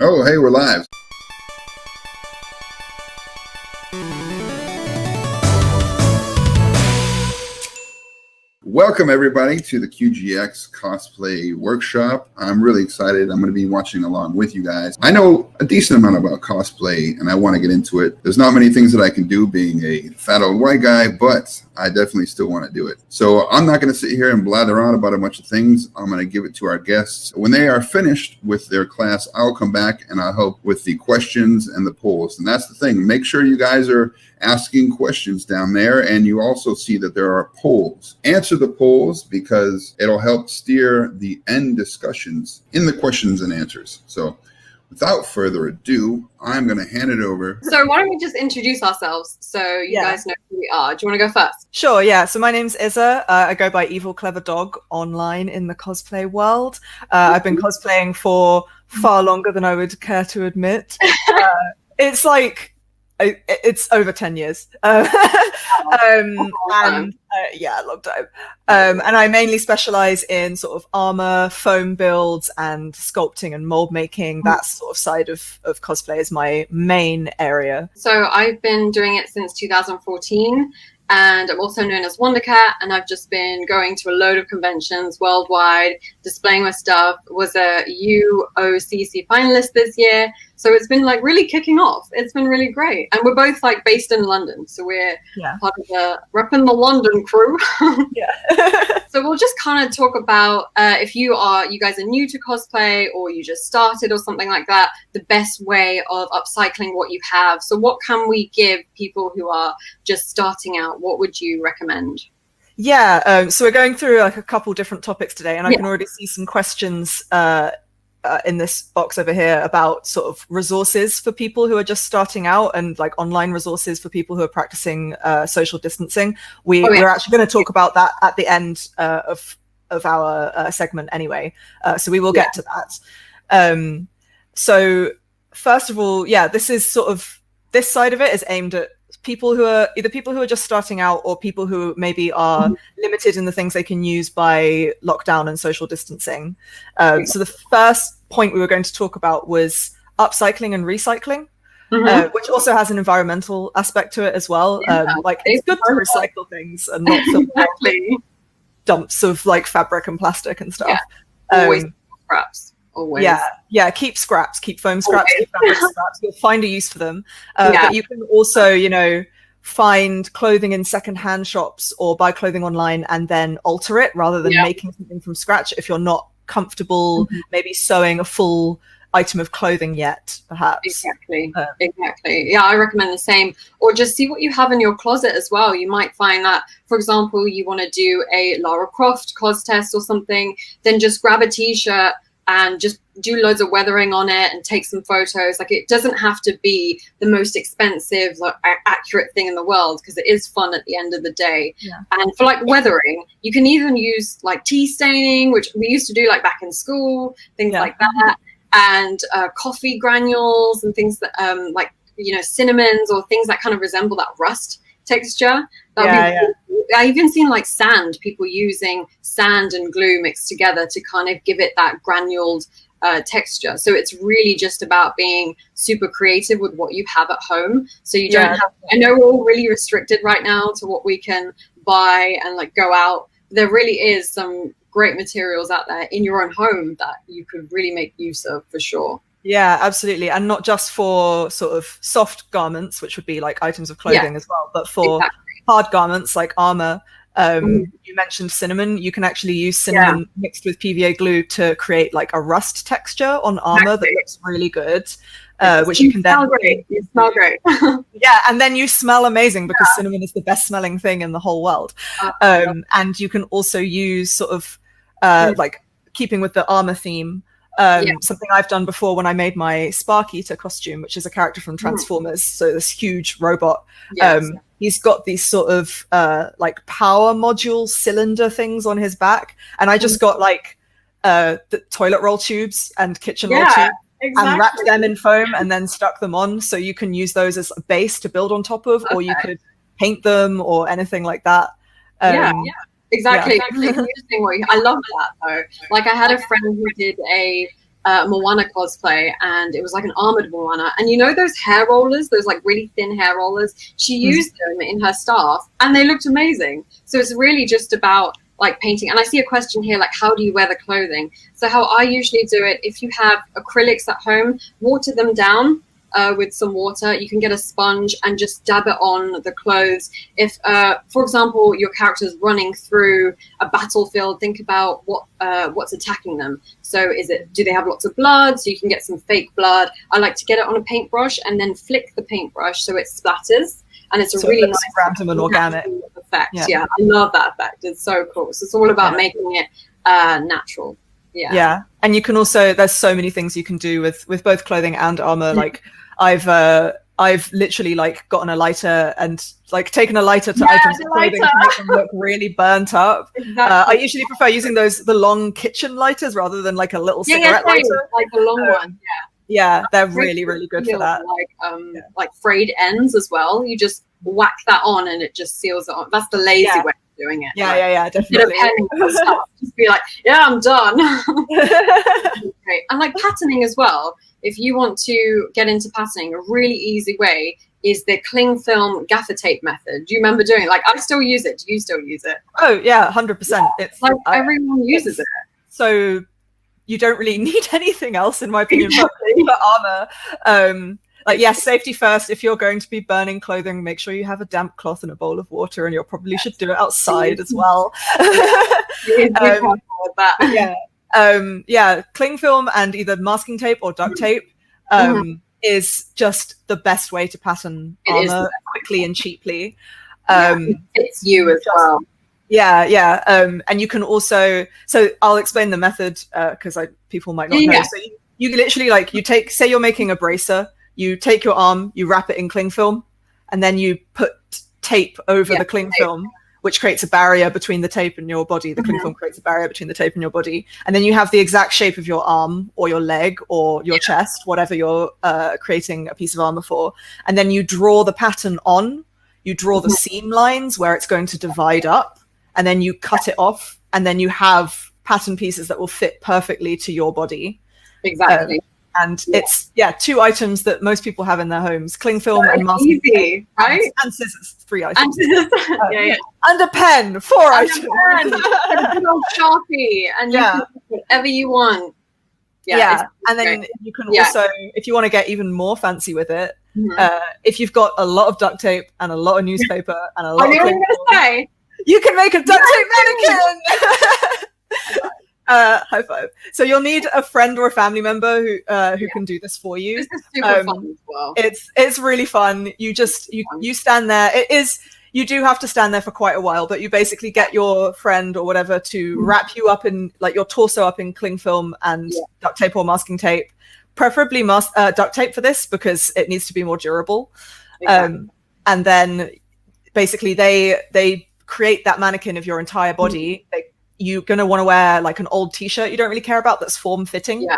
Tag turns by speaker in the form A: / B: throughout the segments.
A: Oh, hey, we're live. Welcome, everybody, to the QGX Cosplay Workshop. I'm really excited. I'm going to be watching along with you guys. I know a decent amount about cosplay, and I want to get into it. There's not many things that I can do being a fat old white guy, but I definitely still want to do it. So I'm not going to sit here and blather on about a bunch of things. I'm going to give it to our guests. When they are finished with their class, I'll come back and I'll help with the questions and the polls. And that's the thing. Make sure you guys are asking questions down there, and you also see that there are polls. Answer the polls because it'll help steer the end discussions in the questions and answers. So without further ado, I'm going to hand it over.
B: So why don't we just introduce ourselves so you guys know who we are. Do you want to go first?
C: Sure, yeah. So my name's Izza. I go by Evil Clever Dog online in the cosplay world. I've been cosplaying for far longer than I would care to admit. It's like, it's over 10 years. Yeah, a long time. And I mainly specialize in sort of armor, foam builds, and sculpting and mold making. That sort of side of cosplay is my main area.
B: So I've been doing it since 2014. And I'm also known as Wondercat, and I've just been going to a load of conventions worldwide, displaying my stuff. Was a UOCC finalist this year, so it's been like really kicking off. It's been really great, and we're both like based in London, so we're part of the repping the London crew. So we'll just kind of talk about if you guys are new to cosplay or you just started or something like that, the best way of upcycling what you have. So what can we give people who are just starting out? What would you recommend?
C: Yeah, so we're going through like a couple different topics today, and I can already see some questions in this box over here about sort of resources for people who are just starting out, and like online resources for people who are practicing social distancing. We're actually going to talk about that at the end of our segment anyway, so we will get to that. So first of all, this is sort of, this side of it is aimed at people who are just starting out, or people who maybe are limited in the things they can use by lockdown and social distancing. So the first point we were going to talk about was upcycling and recycling, which also has an environmental aspect to it as well. Like it's good to recycle things and not fill dumps of like fabric and plastic and stuff.
B: Always scraps. Always.
C: Keep scraps, keep foam scraps, keep fabric scraps. You'll find a use for them. But you can also, find clothing in secondhand shops or buy clothing online and then alter it rather than making something from scratch if you're not comfortable maybe sewing a full item of clothing yet, perhaps.
B: Exactly. Yeah, I recommend the same. Or just see what you have in your closet as well. You might find that, for example, you want to do a Lara Croft cos test or something, then just grab a t-shirt and just do loads of weathering on it and take some photos. Like, it doesn't have to be the most expensive, like, accurate thing in the world, because it is fun at the end of the day. And for like weathering, you can even use like tea staining, which we used to do like back in school, things like that, and coffee granules and things that like, cinnamons or things that kind of resemble that rust texture. I even seen like sand, people using sand and glue mixed together to kind of give it that granuled texture. So it's really just about being super creative with what you have at home. So you don't have, I know we're all really restricted right now to what we can buy and like go out. There really is some great materials out there in your own home that you could really make use of, for sure.
C: Yeah, absolutely. And not just for sort of soft garments, which would be like items of clothing as well, but for hard garments like armor. You mentioned cinnamon. You can actually use cinnamon mixed with PVA glue to create like a rust texture on armor that looks really good, which you can then
B: you smell great.
C: And then you smell amazing because cinnamon is the best smelling thing in the whole world. And you can also use sort of like keeping with the armor theme. Something I've done before when I made my Spark Eater costume, which is a character from Transformers, so this huge robot. He's got these sort of like power module cylinder things on his back, and I just got like the toilet roll tubes and kitchen roll tubes and wrapped them in foam and then stuck them on, so you can use those as a base to build on top of, or you could paint them or anything like that.
B: Exactly. I love that though. Like, I had a friend who did a Moana cosplay, and it was like an armored Moana. And you know those hair rollers, those like really thin hair rollers? She used them in her staff, and they looked amazing. So it's really just about like painting. And I see a question here, like, how do you wear the clothing? So how I usually do it, if you have acrylics at home, water them down with some water. You can get a sponge and just dab it on the clothes. If, for example, your character's running through a battlefield, think about what's attacking them. So do they have lots of blood? So you can get some fake blood. I like to get it on a paintbrush and then flick the paintbrush so it splatters. And it's a really nice
C: random and organic
B: effect. Yeah, I love that effect. It's so cool. So it's all about making it natural. Yeah.
C: And you can also, there's so many things you can do with both clothing and armor. Like I've literally like gotten a lighter and like taken a lighter to items of clothing to make them look really burnt up. Exactly. I usually prefer using the long kitchen lighters rather than like a little cigarette lighter.
B: Like the long one.
C: Yeah, they're really, really good for that.
B: Like frayed ends as well. You just whack that on and it just seals it on. That's the lazy way of doing it.
C: Yeah, definitely.
B: Just be like, yeah, I'm done. Great. And like patterning as well. If you want to get into patterning, a really easy way is the cling film gaffer tape method. Do you remember doing it? Like, I still use it. Do you still use it?
C: Oh yeah, 100%. It's
B: like everyone uses it.
C: So you don't really need anything else, in my opinion, for armor. Like, yes, safety first. If you're going to be burning clothing, make sure you have a damp cloth and a bowl of water, and you probably should do it outside as well. Cling film and either masking tape or duct tape is just the best way to pattern armor quickly and cheaply.
B: It's you as well.
C: And you can also, so I'll explain the method because people might not know. So you literally, like, you take, say you're making a bracer, you take your arm, you wrap it in cling film, and then you put tape over the cling film, which creates a barrier between the tape and your body. The cling film creates a barrier between the tape and your body. And then you have the exact shape of your arm or your leg or your chest, whatever you're creating a piece of armor for. And then you draw the pattern on, you draw the seam lines where it's going to divide up, and then you cut it off, and then you have pattern pieces that will fit perfectly to your body.
B: Exactly.
C: And it's two items that most people have in their homes: cling film and masking tape,
B: right?
C: And scissors, 3 items.
B: And scissors.
C: And a pen, 4 items.
B: And a good old Sharpie, and you can do whatever you want.
C: And then you can also, if you want to get even more fancy with it, if you've got a lot of duct tape and a lot of newspaper and a lot of cling film, you can make a duct tape mannequin. High five. So you'll need a friend or a family member who can do this for you.
B: This is super fun as well.
C: It's really fun. You stand there. You do have to stand there for quite a while, but you basically get your friend or whatever to wrap you up in, like, your torso up in cling film and duct tape or masking tape, preferably duct tape for this because it needs to be more durable. Exactly. And then basically they create that mannequin of your entire body. You're going to want to wear like an old t-shirt you don't really care about that's form-fitting.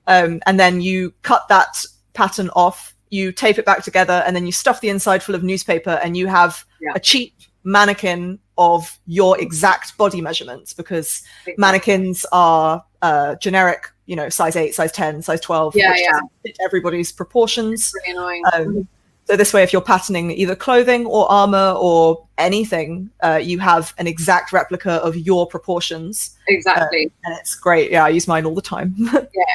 C: And then you cut that pattern off, you tape it back together, and then you stuff the inside full of newspaper, and you have a cheap mannequin of your exact body measurements, because mannequins are generic, size 8, size 10, size 12, which doesn't fit everybody's proportions.
B: It's really annoying.
C: So this way, if you're patterning either clothing or armor or anything, you have an exact replica of your proportions.
B: Exactly.
C: And it's great. Yeah, I use mine all the time.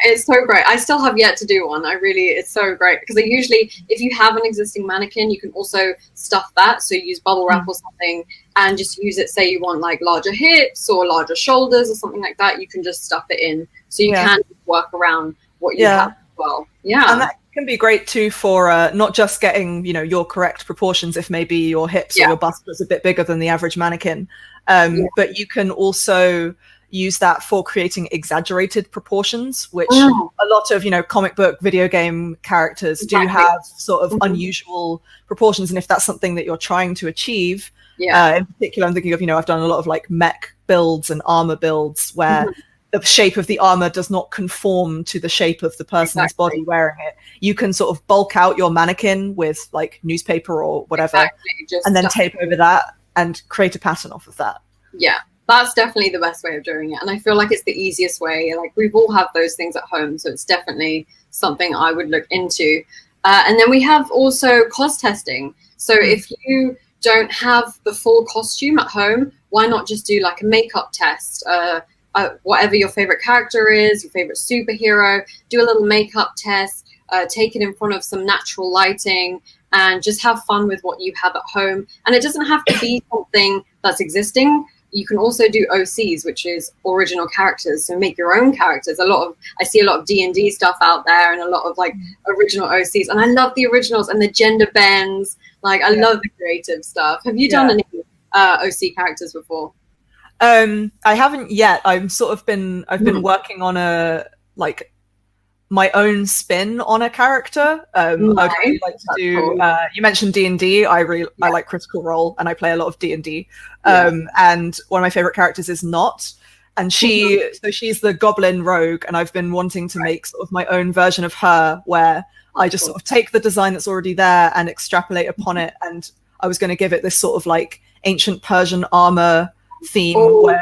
B: It's so great. I still have yet to do one. It's so great because if you have an existing mannequin, you can also stuff that. So use bubble wrap or something and just use it. Say you want like larger hips or larger shoulders or something like that. You can just stuff it in. So you can work around what you have as well. Yeah.
C: And that can be great too for not just getting your correct proportions if maybe your hips or your bust was a bit bigger than the average mannequin, but you can also use that for creating exaggerated proportions, which a lot of comic book, video game characters do have sort of unusual proportions. And if that's something that you're trying to achieve, in particular I'm thinking of I've done a lot of like mech builds and armor builds where the shape of the armor does not conform to the shape of the person's body wearing it. You can sort of bulk out your mannequin with like newspaper or whatever, and then tape over that and create a pattern off of that.
B: Yeah, That's definitely the best way of doing it. And I feel like it's the easiest way. Like we've all have those things at home. So it's definitely something I would look into. And then we have also cos testing. So if you don't have the full costume at home, why not just do like a makeup test? Whatever your favorite character is, your favorite superhero, do a little makeup test, take it in front of some natural lighting, and just have fun with what you have at home. And it doesn't have to be something that's existing. You can also do OCs, which is original characters. So make your own characters. I see a lot of D&D stuff out there, and a lot of like original OCs. And I love the originals and the gender bends. Like I love the creative stuff. Have you done any OC characters before?
C: I haven't yet. I've been working on my own spin on a character. I'd really like to do. Cool. You mentioned D&D. I like Critical Role, and I play a lot of D&D. And one of my favorite characters is Not, and she's the Goblin Rogue, and I've been wanting to make sort of my own version of her, where I just sort of take the design that's already there and extrapolate upon it. And I was going to give it this sort of like ancient Persian armor theme, where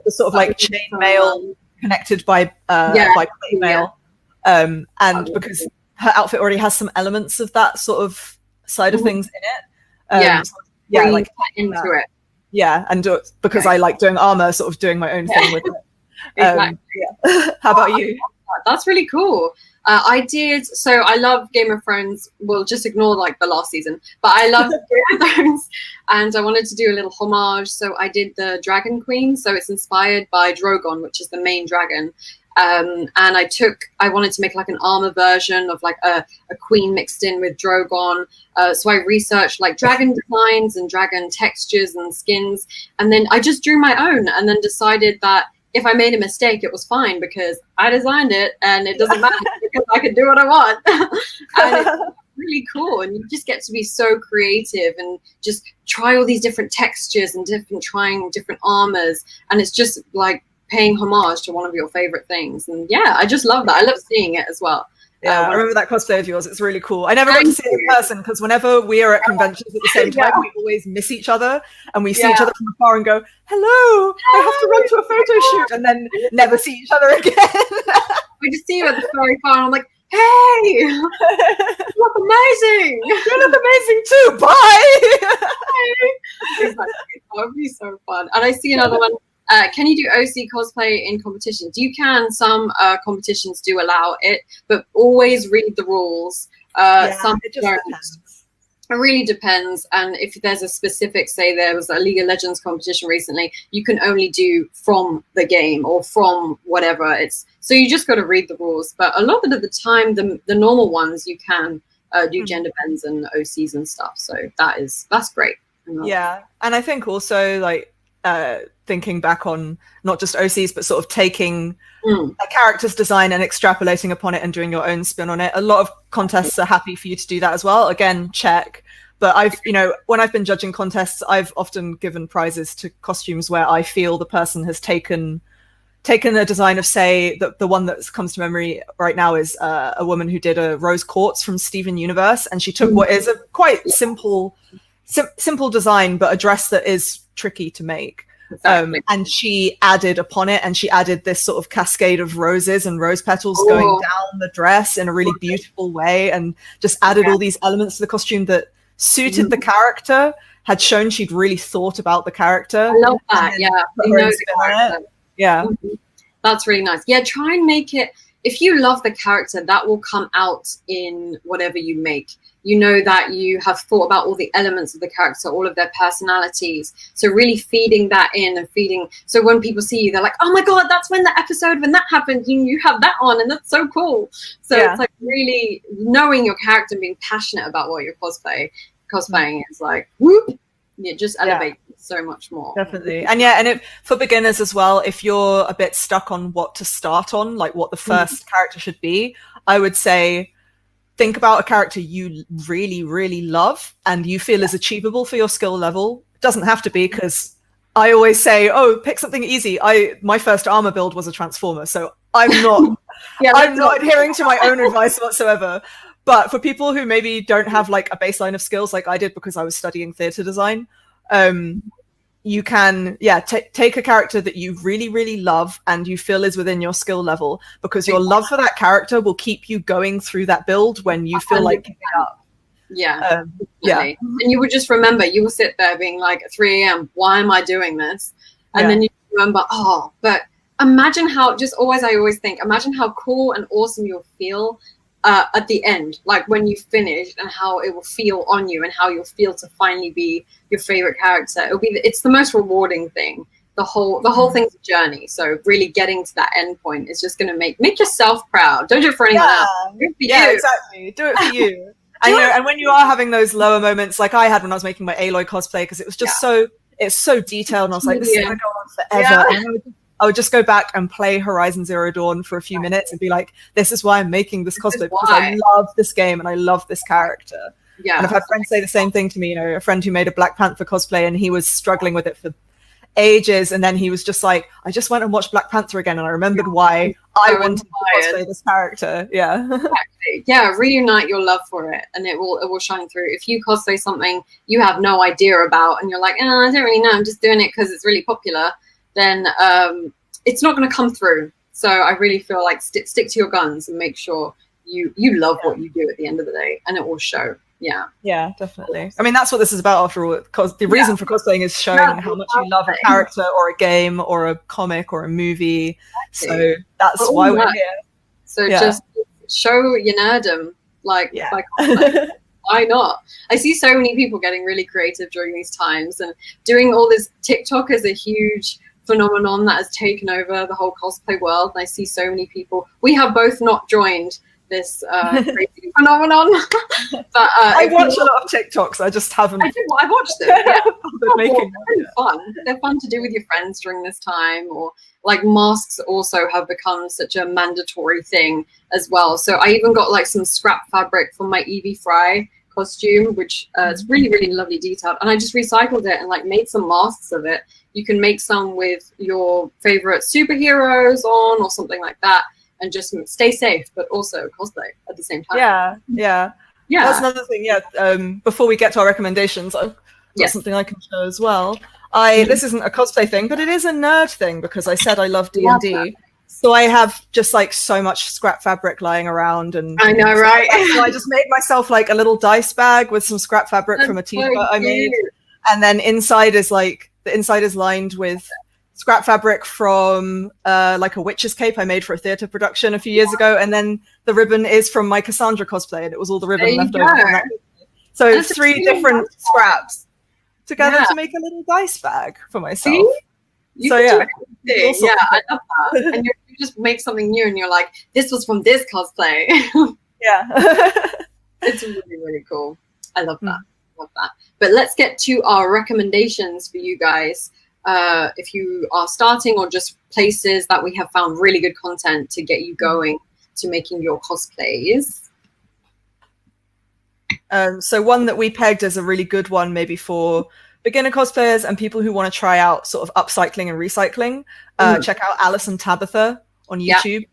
C: the sort of like chainmail connected by plate mail. And because her outfit already has some elements of that sort of side of things in it. Like
B: into it.
C: Yeah, and because I like doing armor, sort of doing my own thing with it. Exactly. How about you?
B: That's really cool. I love Game of Thrones. Well, just ignore like the last season, but I love Game of Thrones, and I wanted to do a little homage. So I did the Dragon Queen. So it's inspired by Drogon, which is the main dragon. And I wanted to make like an armor version of like a queen mixed in with Drogon. So I researched like dragon designs and dragon textures and skins, and then I just drew my own, and then decided that if I made a mistake, it was fine because I designed it and it doesn't matter because I can do what I want. And it's really cool. And you just get to be so creative and just try all these different textures and trying different armors. And it's just like paying homage to one of your favorite things. And yeah, I just love that. I love seeing it as well.
C: Yeah, I remember that cosplay of yours. It's really cool. I never got to see it in person because whenever we are at conventions at the same time, we always miss each other and we see each other from afar and go, hello, I have to run to a photo shoot, and then never see each other again.
B: We just see you at the very far and I'm like, hey, you look amazing.
C: You look amazing too. Bye.
B: Exactly. That would be so fun. And I see another one. Can you do OC cosplay in competitions? You can. Some competitions do allow it, but always read the rules. Some don't. It really depends. And if there's a specific, say there was a League of Legends competition recently, you can only do from the game or from whatever. So you just got to read the rules. But a lot of the time, the normal ones, you can do gender bends and OCs and stuff. So that's great.
C: Yeah. And I think also like, thinking back on not just OCs, but sort of taking a character's design and extrapolating upon it and doing your own spin on it. A lot of contests are happy for you to do that as well. Again, check. But when I've been judging contests, I've often given prizes to costumes where I feel the person has taken a design of, say, the one that comes to memory right now is a woman who did a Rose Quartz from Steven Universe, and she took what is a quite simple design, but a dress that is tricky to make. Exactly. And she added upon it, and she added this sort of cascade of roses and rose petals going down the dress in a really beautiful way, and just added all these elements to the costume that suited the character, had shown she'd really thought about the character.
B: I love that. Yeah. That's really nice. Yeah, try and make it, if you love the character, that will come out in whatever you make. You know that you have thought about all the elements of the character, all of their personalities. So really feeding that in and feeding. So when people see you, they're like, oh my God, that's when the episode when that happened, you have that on, and that's so cool. So it's like really knowing your character and being passionate about what you're cosplaying is like, whoop, it just elevates so much more.
C: Definitely. And for beginners as well, if you're a bit stuck on what to start on, like what the first character should be, I would say, think about a character you really, really love and you feel is achievable for your skill level. It doesn't have to be, because I always say, pick something easy. My first armor build was a Transformer, so I'm not I'm not adhering to my own advice whatsoever. But for people who maybe don't have like a baseline of skills like I did because I was studying theater design, you can take a character that you really, really love and you feel is within your skill level, because your love for that character will keep you going through that build when you feel like giving up.
B: Yeah. And you would just remember, you will sit there being like at 3 a.m., why am I doing this? And then you remember, but imagine how, I always think, imagine how cool and awesome you'll feel at the end, like when you finish, and how it will feel on you, and how you'll feel to finally be your favorite character. It's the most rewarding thing. The whole thing's a journey. So really getting to that end point is just going to make yourself proud. Don't do it for anyone else. Do it for you.
C: Exactly. Do it for you. And when you are having those lower moments, like I had when I was making my Aloy cosplay, because it was just it's so detailed, and I was like, this is going to go on forever. And I would just go back and play Horizon Zero Dawn for a few minutes and be like, this is why I'm making this cosplay, because I love this game and I love this character. Yeah. And I've had friends say the same thing to me, a friend who made a Black Panther cosplay, and he was struggling with it for ages, and then he was just like, I just went and watched Black Panther again, and I remembered why I wanted to cosplay this character. Reunite your love for it, and it will shine through. If you cosplay something you have no idea about, and you're like, I don't really know, I'm just doing it because it's really popular, then it's not going to come through. So I really feel like stick to your guns and make sure you love what you do at the end of the day, and it will show. Yeah, definitely. I mean, that's what this is about after all, because the reason for cosplaying is showing how much you love a character or a game or a comic or a movie. So that's why we're here. So
B: just show your nerdom, by cosplay. Why not? I see so many people getting really creative during these times, and doing all this. TikTok is a huge phenomenon that has taken over the whole cosplay world, and I see so many people. We have both not joined this crazy phenomenon, but
C: I watch a lot of TikToks. I just haven't.
B: I watched them. They're fun. They're fun to do with your friends during this time, or like masks also have become such a mandatory thing as well. So I even got like some scrap fabric from my Evie Fry costume, which is really, really lovely detailed, and I just recycled it and like made some masks of it. You can make some with your favorite superheroes on, or something like that, and just stay safe, but also cosplay at the same time.
C: Yeah. That's another thing. Before we get to our recommendations, I've got something I can show as well. This isn't a cosplay thing, but it is a nerd thing, because I said I love D&D. So I have just like so much scrap fabric lying around, and
B: I know, right?
C: So I just made myself like a little dice bag with some scrap fabric from a t-shirt I made, and then inside is lined with scrap fabric from like a witch's cape I made for a theatre production a few years ago, and then the ribbon is from my Cassandra cosplay, and it was all the ribbon left over from that. So it's 3 different scraps together to make a little dice bag for myself. I love that. And you just make something new, and you're like, this was from this cosplay.
B: It's really, really cool. I love that. But let's get to our recommendations for you guys. If you are starting, or just places that we have found really good content to get you going to making your cosplays.
C: So one that we pegged as a really good one, maybe for beginner cosplayers and people who want to try out sort of upcycling and recycling, check out Alison Tabitha on YouTube.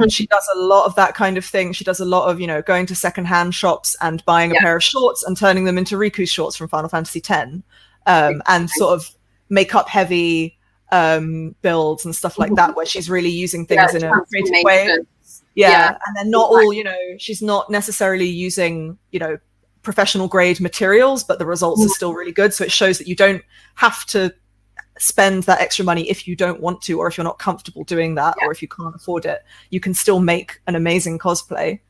C: She does a lot of that kind of thing. She does a lot of, going to secondhand shops and buying a pair of shorts and turning them into Riku's shorts from Final Fantasy X, and sort of makeup heavy builds and stuff like that, where she's really using things in a creative way. And then not all, she's not necessarily using, professional grade materials, but the results are still really good. So it shows that you don't have to spend that extra money if you don't want to, or if you're not comfortable doing that, or if you can't afford it. You can still make an amazing cosplay.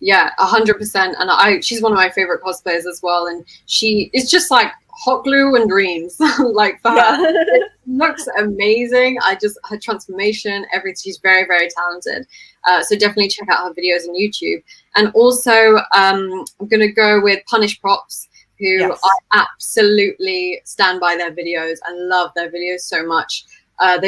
B: 100%. And she's one of my favorite cosplayers as well. And it's just like hot glue and dreams. Like for her, it looks amazing. Her transformation, everything. She's very, very talented. So definitely check out her videos on YouTube. And also, I'm going to go with Punish Props, who I absolutely stand by their videos and love their videos so much. I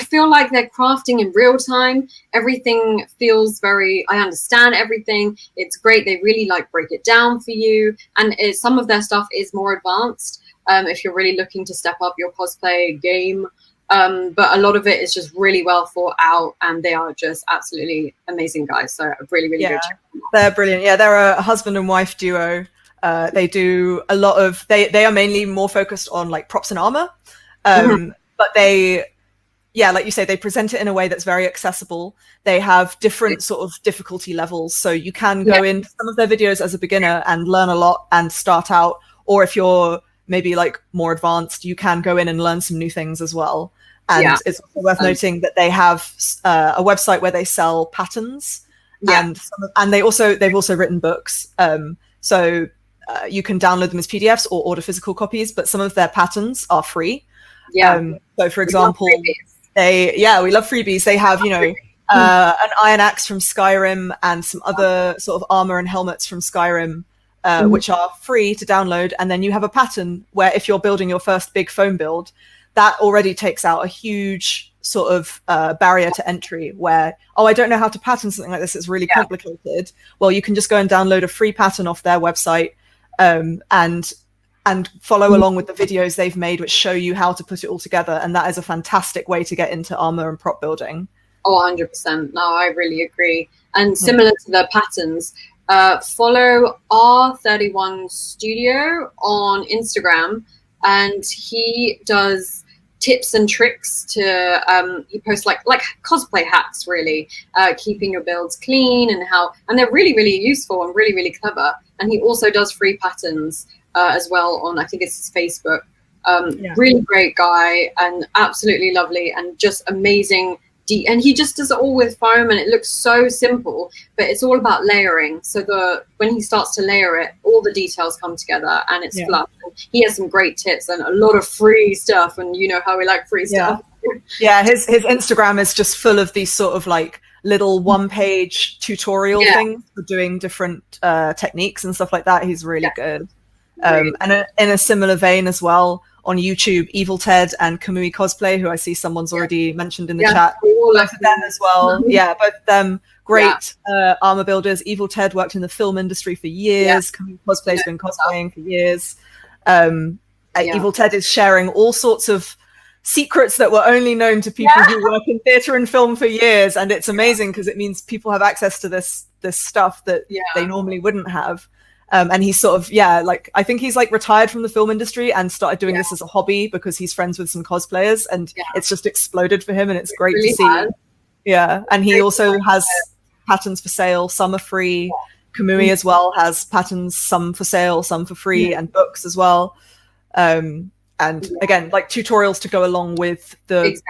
B: feel like they're crafting in real time. Everything feels I understand everything. It's great. They really break it down for you. And some of their stuff is more advanced if you're really looking to step up your cosplay game. But a lot of it is just really well thought out, and they are just absolutely amazing guys. So really, really good.
C: They're brilliant. Yeah, they're a husband and wife duo. They do a lot of, they are mainly more focused on like props and armor. But they, yeah, like you say, they present it in a way that's very accessible. They have different sort of difficulty levels. So you can go into some of their videos as a beginner and learn a lot and start out. Or if you're maybe like more advanced, you can go in and learn some new things as well. And it's also worth noting that they have a website where they sell patterns. And they've also written books. So you can download them as PDFs or order physical copies, but some of their patterns are free. So for example, we love freebies. They have, you know, an iron axe from Skyrim and some other sort of armor and helmets from Skyrim, which are free to download. And then you have a pattern where if you're building your first big foam build, that already takes out a huge sort of barrier to entry where, oh, I don't know how to pattern something like this. It's really complicated. Well, you can just go and download a free pattern off their website and follow along with the videos they've made, which show you how to put it all together. And that is a fantastic way to get into armor and prop building.
B: Oh, 100%. No, I really agree. And similar to the patterns, follow R31 Studio on Instagram, and he does tips and tricks to he posts like cosplay hacks, really, keeping your builds clean and they're really, really useful and really, really clever. And he also does free patterns as well on, I think it's his Facebook. Really great guy and absolutely lovely and just amazing. And he just does it all with foam, and it looks so simple, but it's all about layering. So when he starts to layer it, all the details come together and it's fluff. And he has some great tips and a lot of free stuff, and you know how we like free stuff.
C: His Instagram is just full of these sort of like little one-page tutorial things for doing different techniques and stuff like that. He's really good. And in a similar vein as well, on YouTube, Evil Ted and Kamui Cosplay, who I see someone's already mentioned in the chat. Both of them as well. Both of them great armor builders. Evil Ted worked in the film industry for years. Kamui Cosplay's been cosplaying for years. Evil Ted is sharing all sorts of secrets that were only known to people who work in theater and film for years, and it's amazing because it means people have access to this stuff that they normally wouldn't have. And he's sort of, I think he's like retired from the film industry and started doing this as a hobby because he's friends with some cosplayers, and it's just exploded for him, and it's great to see. And he also has patterns for sale. Some are free. Kamui as well has patterns, some for sale, some for free, and books as well. And again, like tutorials to go along with the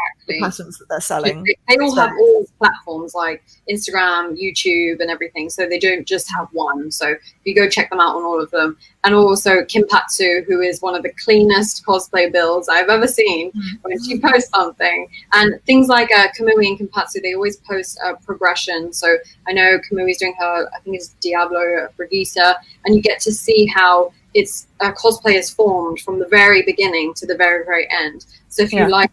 C: patterns that they're selling.
B: They all have all platforms like Instagram, YouTube, and everything. So they don't just have one. So you go check them out on all of them. And also Kimpatsu, who is one of the cleanest cosplay builds I've ever seen when she posts something. And things like Kamui and Kimpatsu, they always post a progression. So I know Kamui's doing her, I think it's Diablo Brigitte, and you get to see how it's cosplay is formed from the very beginning to the very, very end. So if you like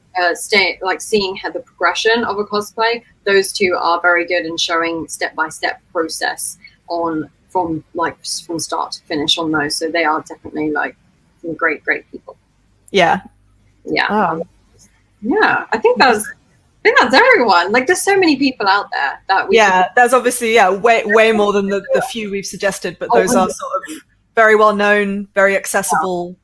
B: seeing how the progression of a cosplay, those two are very good in showing step-by-step process from start to finish on those. So they are definitely like some great people.
C: I
B: think that's everyone. Like there's so many people out there that
C: there's obviously way more than the few we've suggested, but those are sort of very well known, very accessible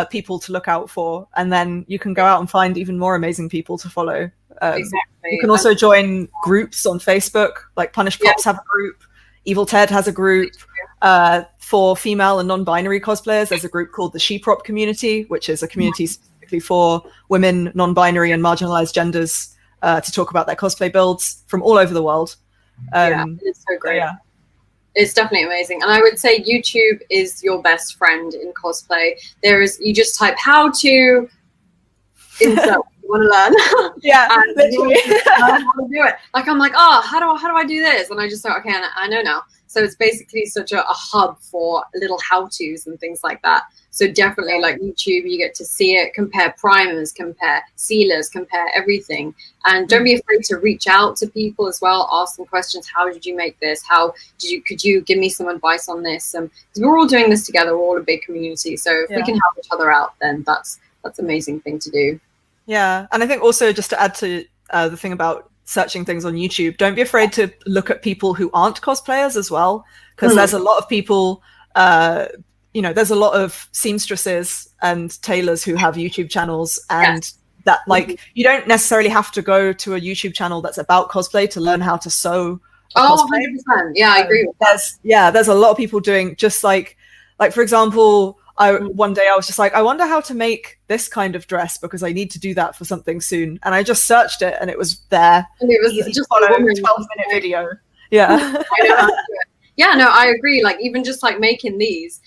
C: people to look out for, and then you can go out and find even more amazing people to follow. You can also join groups on Facebook, like Punished Props have a group, Evil Ted has a group. For female and non-binary cosplayers, there's a group called the She Prop Community, which is a community specifically for women, non-binary and marginalized genders to talk about their cosplay builds from all over the world.
B: It's so great. It's definitely amazing. And I would say YouTube is your best friend in cosplay. You just type how to insert what you want to learn.
C: Literally.
B: How to do it. Like I'm like, how do I do this? And I just thought, okay, I know now. So it's basically such a hub for little how-tos and things like that. So definitely like YouTube, you get to see it, compare primers, compare sealers, compare everything. And don't be afraid to reach out to people as well. Ask them questions. How did you make this? Could you give me some advice on this? Because we're all doing this together. We're all a big community. So if we can help each other out, then that's an amazing thing to do.
C: Yeah. And I think also just to add to the thing about searching things on YouTube, don't be afraid to look at people who aren't cosplayers as well, because there's a lot of people you know, there's a lot of seamstresses and tailors who have YouTube channels, and that like you don't necessarily have to go to a YouTube channel that's about cosplay to learn how to sew.
B: Oh, 100%. Yeah, I agree with that.
C: There's a lot of people doing just like for example, one day I was just like, I wonder how to make this kind of dress because I need to do that for something soon. And I just searched it and it was there.
B: And it was just a
C: 12-minute video. Yeah.
B: Yeah, no, I agree. Like even just like making these,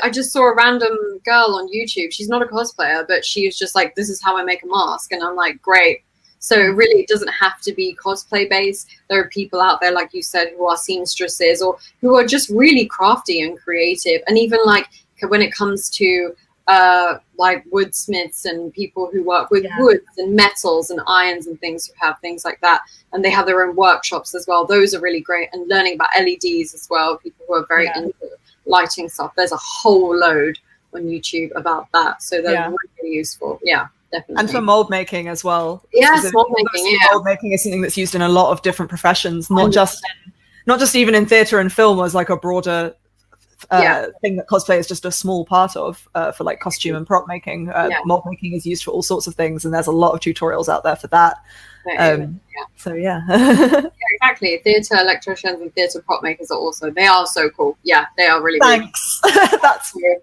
B: I just saw a random girl on YouTube. She's not a cosplayer, but she was just like, this is how I make a mask. And I'm like, great. So it really doesn't have to be cosplay based. There are people out there, like you said, who are seamstresses or who are just really crafty and creative. And even like when it comes to like woodsmiths and people who work with woods and metals and irons and things, who have things like that, and they have their own workshops as well. Those are really great. And learning about LEDs as well, people who are very into lighting stuff. There's a whole load on YouTube about that, so they're really useful. Yeah, definitely.
C: And for mold making as well.
B: Yes, mold making.
C: Mold making is something that's used in a lot of different professions, not just even in theatre and film, as like a broader thing that cosplay is just a small part of for like costume and prop making. Mold making is used for all sorts of things, and there's a lot of tutorials out there for that. So
B: exactly. Theatre electricians and theatre prop makers are also, they are so cool. Yeah, they are really
C: thanks that's weird.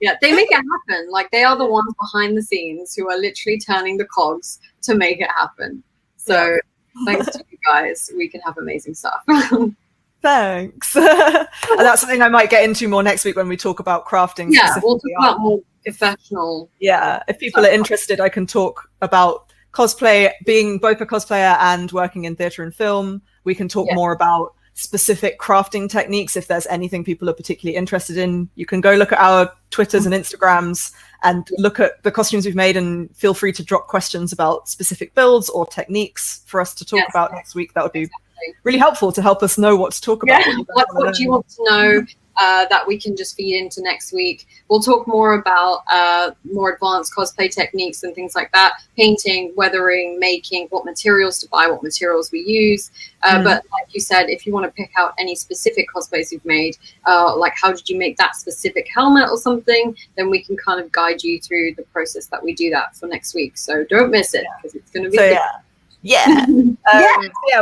B: Yeah, they make it happen. Like they are the ones behind the scenes who are literally turning the cogs to make it happen. So thanks to you guys, we can have amazing stuff.
C: Thanks. And that's something I might get into more next week when we talk about crafting.
B: Yeah, we'll talk about more professional.
C: Yeah, if people are interested, I can talk about cosplay, being both a cosplayer and working in theatre and film. We can talk more about specific crafting techniques. If there's anything people are particularly interested in, you can go look at our Twitters and Instagrams and look at the costumes we've made, and feel free to drop questions about specific builds or techniques for us to talk about next week. That would be really helpful to help us know what to talk about.
B: What do you want to know that we can just feed into next week? We'll talk more about more advanced cosplay techniques and things like that. Painting, weathering, making, what materials to buy, what materials we use. But like you said, if you want to pick out any specific cosplays you've made, like how did you make that specific helmet or something, then we can kind of guide you through the process that we do that for next week. So don't miss it, because it's going to be good.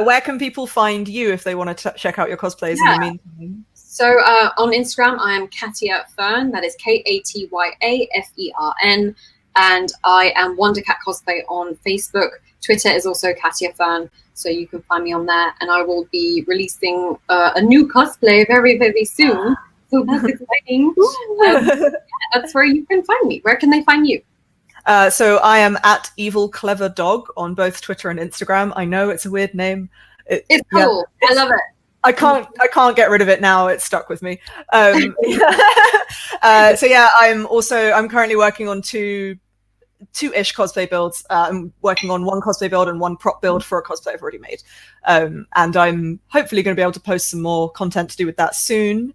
C: Where can people find you if they want to check out your cosplays in the meantime?
B: So on Instagram, I am Katya Fern. That is KatyaFern. And I am Wondercat Cosplay on Facebook. Twitter is also Katya Fern. So you can find me on there. And I will be releasing a new cosplay very, very soon. So that's exciting. That's where you can find me. Where can they find you?
C: So I am at Evil Clever Dog on both Twitter and Instagram. I know it's a weird name.
B: It's cool. I love it.
C: I can't get rid of it now. It's stuck with me. I'm currently working on two-ish cosplay builds. I'm working on one cosplay build and one prop build for a cosplay I've already made. And I'm hopefully going to be able to post some more content to do with that soon.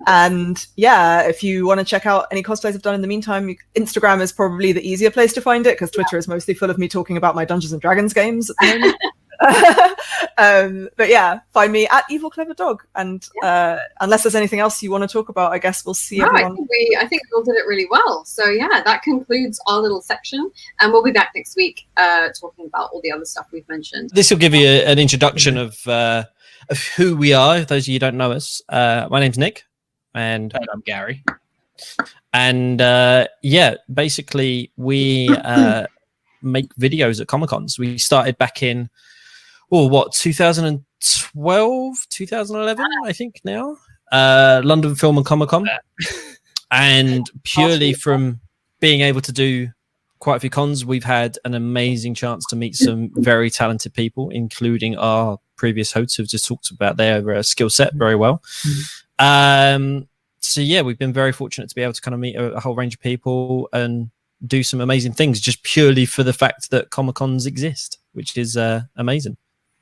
C: And if you want to check out any cosplays I've done in the meantime, Instagram is probably the easier place to find it, because Twitter is mostly full of me talking about my Dungeons and Dragons games at the moment. But find me at Evil Clever Dog. And unless there's anything else you want to talk about, I guess we'll see everyone.
B: I think we all did it really well. So that concludes our little section, and we'll be back next week talking about all the other stuff we've mentioned.
D: This will give you an introduction of who we are. Those of you who don't know us, my name's Nick. And I'm Gary. And basically we make videos at Comic-Cons. We started back in 2012, 2011, I think now. London Film and Comic-Con. And purely from being able to do quite a few cons, we've had an amazing chance to meet some very talented people, including our previous hosts who've just talked about their skill set very well. We've been very fortunate to be able to kind of meet a whole range of people and do some amazing things just purely for the fact that Comic-Cons exist, which is amazing.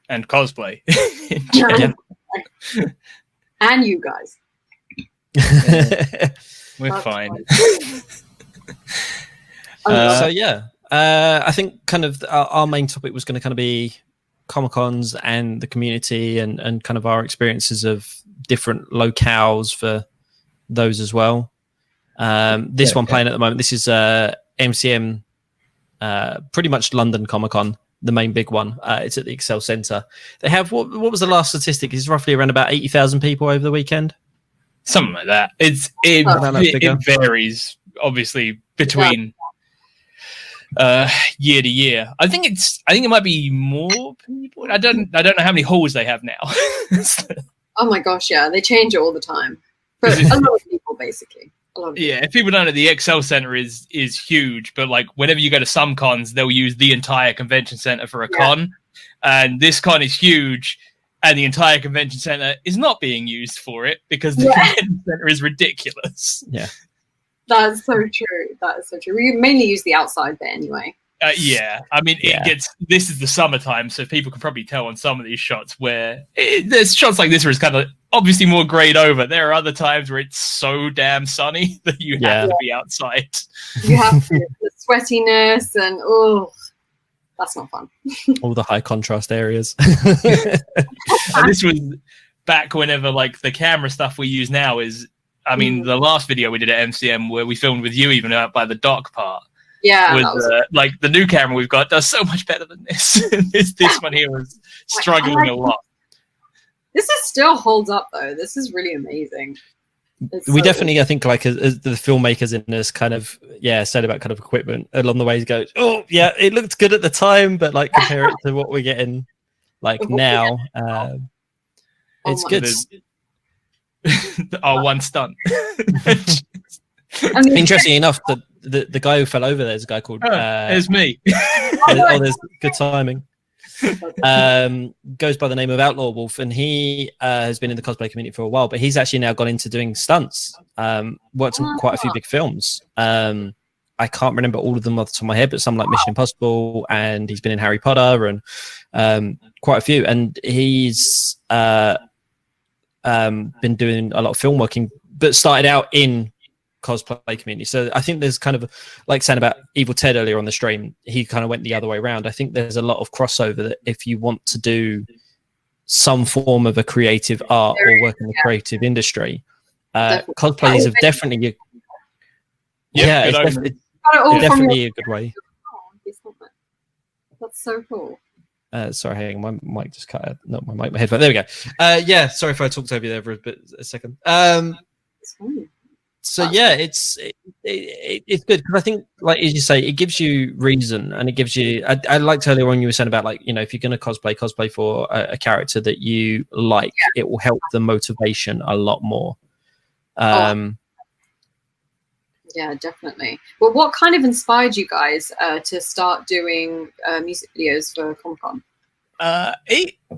E: And cosplay.
B: And you guys.
E: We're fine.
D: I think kind of our main topic was going to kind of be Comic-Cons and the community and kind of our experiences of different locales for those as well. This one playing at the moment, this is MCM, pretty much London Comic Con, the main big one. It's at the Excel Centre. They have what was the last statistic? It's roughly around about 80,000 people over the weekend.
E: Something like that. It varies obviously between year to year. I think it might be more people. I don't know how many halls they have now.
B: Oh my gosh, yeah, they change it all the time. But a lot of people, basically.
E: Yeah, if people don't know, the Excel Center is huge, but like whenever you go to some cons, they'll use the entire convention center for a con, and this con is huge, and the entire convention center is not being used for it because the convention center is ridiculous.
D: Yeah,
B: that's so true. That is so true. We mainly use the outside bit anyway.
E: Yeah, I mean, this is the summertime, so people can probably tell on some of these shots where there's shots like this where it's kind of obviously more grayed over. There are other times where it's so damn sunny that you have to be outside.
B: You have the sweatiness and that's not fun.
D: All the high contrast areas.
E: And this was back whenever like the camera stuff we use now is, I mean, the last video we did at MCM where we filmed with you even out by the dock part.
B: Yeah,
E: like the new camera we've got does so much better than this. this one here was struggling a lot.
B: This is still holds up though. This is really amazing.
D: We definitely, I think, like as the filmmakers in this kind of said about kind of equipment along the way, go, oh yeah, it looked good at the time, but like compare it to what we're getting like now, it's good.
E: Our one stunt.
D: Interesting enough, the guy who fell over there is a guy called.
E: It's me.
D: There's good timing. Goes by the name of Outlaw Wolf, and he has been in the cosplay community for a while, but he's actually now gone into doing stunts. Worked on quite a few big films. I can't remember all of them off the top of my head, but some like Mission Impossible, and he's been in Harry Potter and quite a few. And he's been doing a lot of film working, but started out in cosplay community. So I think there's kind of like saying about Evil Ted earlier on the stream, he kind of went the other way around. I think there's a lot of crossover that if you want to do some form of a creative art or work in the creative industry, cosplay is definitely it's definitely a good way.
B: That's so cool.
D: Sorry, hang on, my mic just cut out. Not my mic, my headphone. There we go. Sorry if I talked over you there for a second. So yeah, it's good because I think, like as you say, it gives you reason, and it gives you. I liked earlier on you were saying about like, you know, if you're going to cosplay for a character that you like, it will help the motivation a lot more.
B: Yeah, definitely. Well, what kind of inspired you guys to start doing music videos for Comic-Con?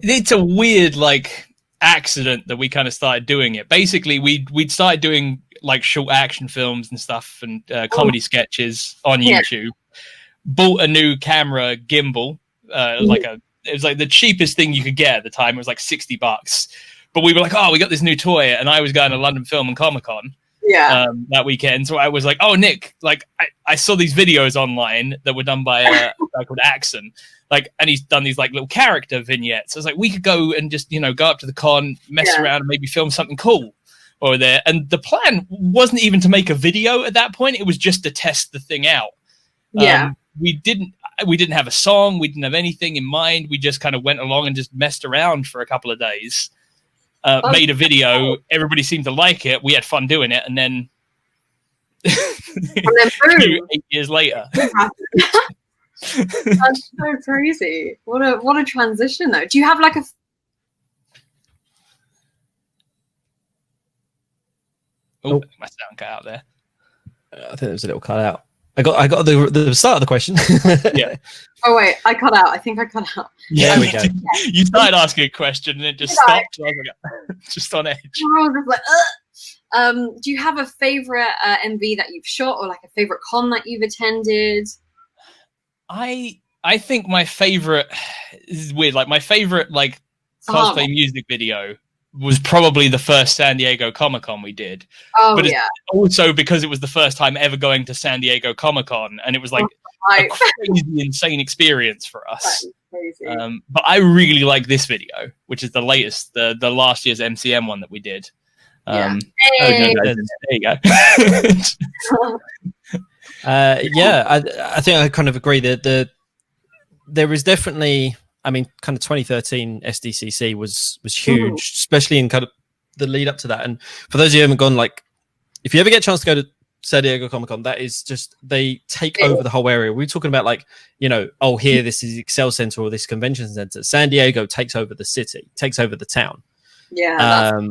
E: It's a weird like accident that we kind of started doing it. Basically, we'd started doing like short action films and stuff and comedy sketches on YouTube. Bought a new camera gimbal, it was like the cheapest thing you could get at the time. It was like $60, but we were like, oh, we got this new toy, and I was going to London Film and Comic Con that weekend. So I was like, oh, Nick, like I saw these videos online that were done by a guy called Axon, like, and he's done these like little character vignettes. I was like, we could go and just, you know, go up to the con, mess around, and maybe film something cool over there. And the plan wasn't even to make a video at that point. It was just to test the thing out. We didn't have a song. We didn't have anything in mind. We just kind of went along and just messed around for a couple of days. Made a video. Everybody seemed to like it. We had fun doing it, and then 8 years later.
B: That's so crazy. What a transition though. Do you have like a
E: my sound cut out there.
D: I think there was a little cut out. I got the start of the question.
E: Yeah.
B: Oh wait, I cut out. I think I cut out.
D: Yeah, there we go.
E: You started asking a question and it just stopped. So I was like, just on edge.
B: Do you have a favorite MV that you've shot, or like a favorite con that you've attended?
E: I think my favorite, this is weird, like my favorite like cosplay music video was probably the first San Diego Comic-Con we did. But it's also because it was the first time ever going to San Diego Comic-Con, and it was like a crazy, insane experience for us.
B: Crazy.
E: But I really like this video, which is the latest, the last year's MCM one that we did.
B: Hey.
E: There you go.
D: I think I kind of agree that there is definitely, I mean, kind of 2013 SDCC was huge, especially in kind of the lead up to that. And for those of you who haven't gone, like, if you ever get a chance to go to San Diego Comic-Con, that is just, they take over the whole area. We're talking about, like, you know, oh, here, this is Excel Center or this convention center. San Diego takes over the city, takes over the town.
B: Yeah, that's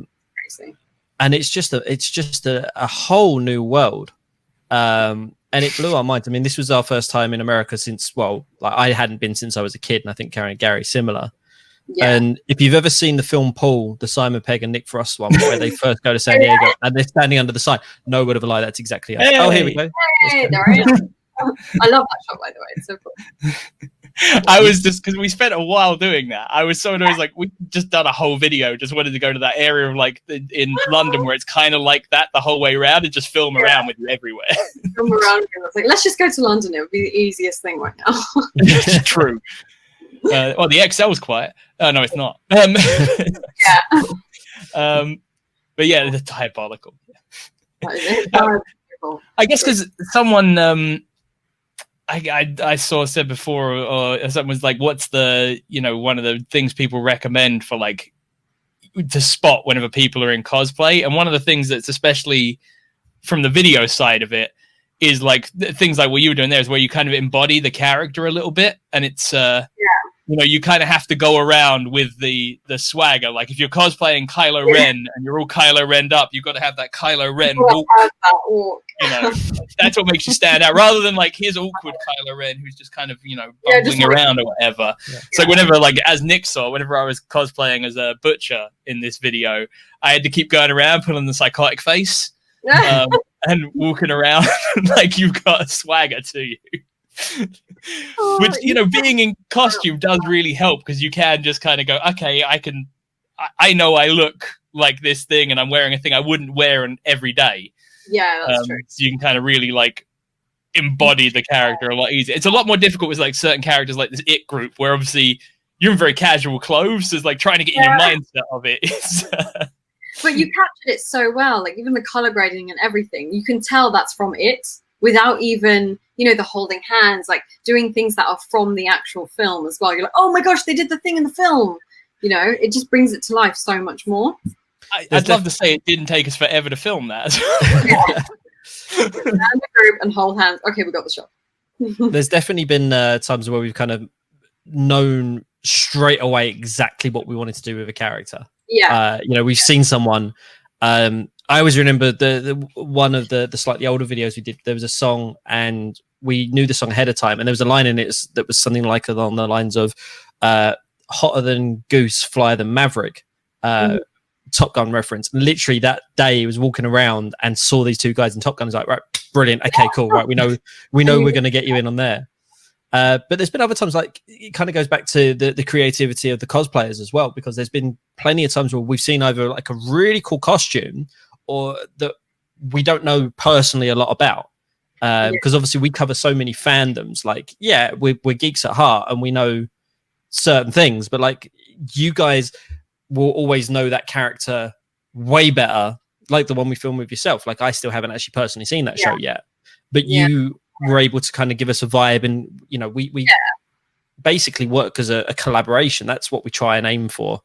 B: crazy.
D: And it's just a whole new world. And it blew our minds. I mean, this was our first time in America since, well, like, I hadn't been since I was a kid, and I think Karen and Gary similar. Yeah. And if you've ever seen the film Paul, the Simon Pegg and Nick Frost one, where they first go to San Diego and they're standing under the sign, no word of a lie, that's exactly us.
E: Hey.
D: Oh, here we go.
B: Hey, there I am. I love that shot, by the way. It's so cool.
E: I was just, because we spent a while doing that. I was sort of like, we just done a whole video, just wanted to go to that area of, like, in London where it's kind of like that the whole way around and just film around with you everywhere.
B: Film around, and I was like, let's just go to London. It would be the easiest thing right now.
E: It's true. Well, the XL was quiet. Oh, no, it's not.
B: Yeah.
E: But yeah, the diabolical.
B: Diabolical.
E: I guess because someone I said before, or someone was like, what's the, you know, one of the things people recommend for, like, to spot whenever people are in cosplay? And one of the things that's especially from the video side of it is, like, things like what you were doing there is where you kind of embody the character a little bit. And it's, you know, you kind of have to go around with the swagger. Like, if you're cosplaying Kylo Ren and you're all Kylo Ren'd up, you've got to have that Kylo Ren walk. You know, that's what makes you stand out, rather than, like, here's awkward Kylo Ren who's just kind of, you know, bumbling around or whatever. Yeah. So whenever, like, as Nick saw, whenever I was cosplaying as a butcher in this video, I had to keep going around, putting on the psychotic face, and walking around like you've got a swagger to you. Which, you know, being in costume does really help, because you can just kind of go, okay, I know I look like this thing and I'm wearing a thing I wouldn't wear every day.
B: Yeah, that's true.
E: So you can kind of really, like, embody the character a lot easier. It's a lot more difficult with, like, certain characters like this It group, where obviously you're in very casual clothes, so it's like trying to get in your mindset of it.
B: But you captured it so well, like, even the color grading and everything, you can tell that's from It without even, you know, the holding hands, like doing things that are from the actual film as well. You're like, oh my gosh, they did the thing in the film. You know, it just brings it to life so much more.
E: I'd love to say it didn't take us forever to film that.
B: And the group and hold hands. Okay, we got the shot.
D: There's definitely been times where we've kind of known straight away exactly what we wanted to do with a character.
B: Yeah.
D: You know, we've seen someone. I always remember the one of the slightly older videos we did. There was a song, and we knew the song ahead of time, and there was a line in it that was something like along the lines of "Hotter than Goose, Flyer than Maverick." Top Gun reference. And literally that day, he was walking around and saw these two guys in Top Gun. He's like, right, brilliant. Okay, cool. Right, we know we're going to get you in on there. But there's been other times, like, it kind of goes back to the creativity of the cosplayers as well, because there's been plenty of times where we've seen either, like, a really cool costume or that we don't know personally a lot about. Because obviously we cover so many fandoms. Like, yeah, we're geeks at heart and we know certain things, but, like, you guys will always know that character way better, like the one we filmed with yourself. Like, I still haven't actually personally seen that show yet, but you were able to kind of give us a vibe, and, you know, we basically work as a collaboration. That's what we try and aim for.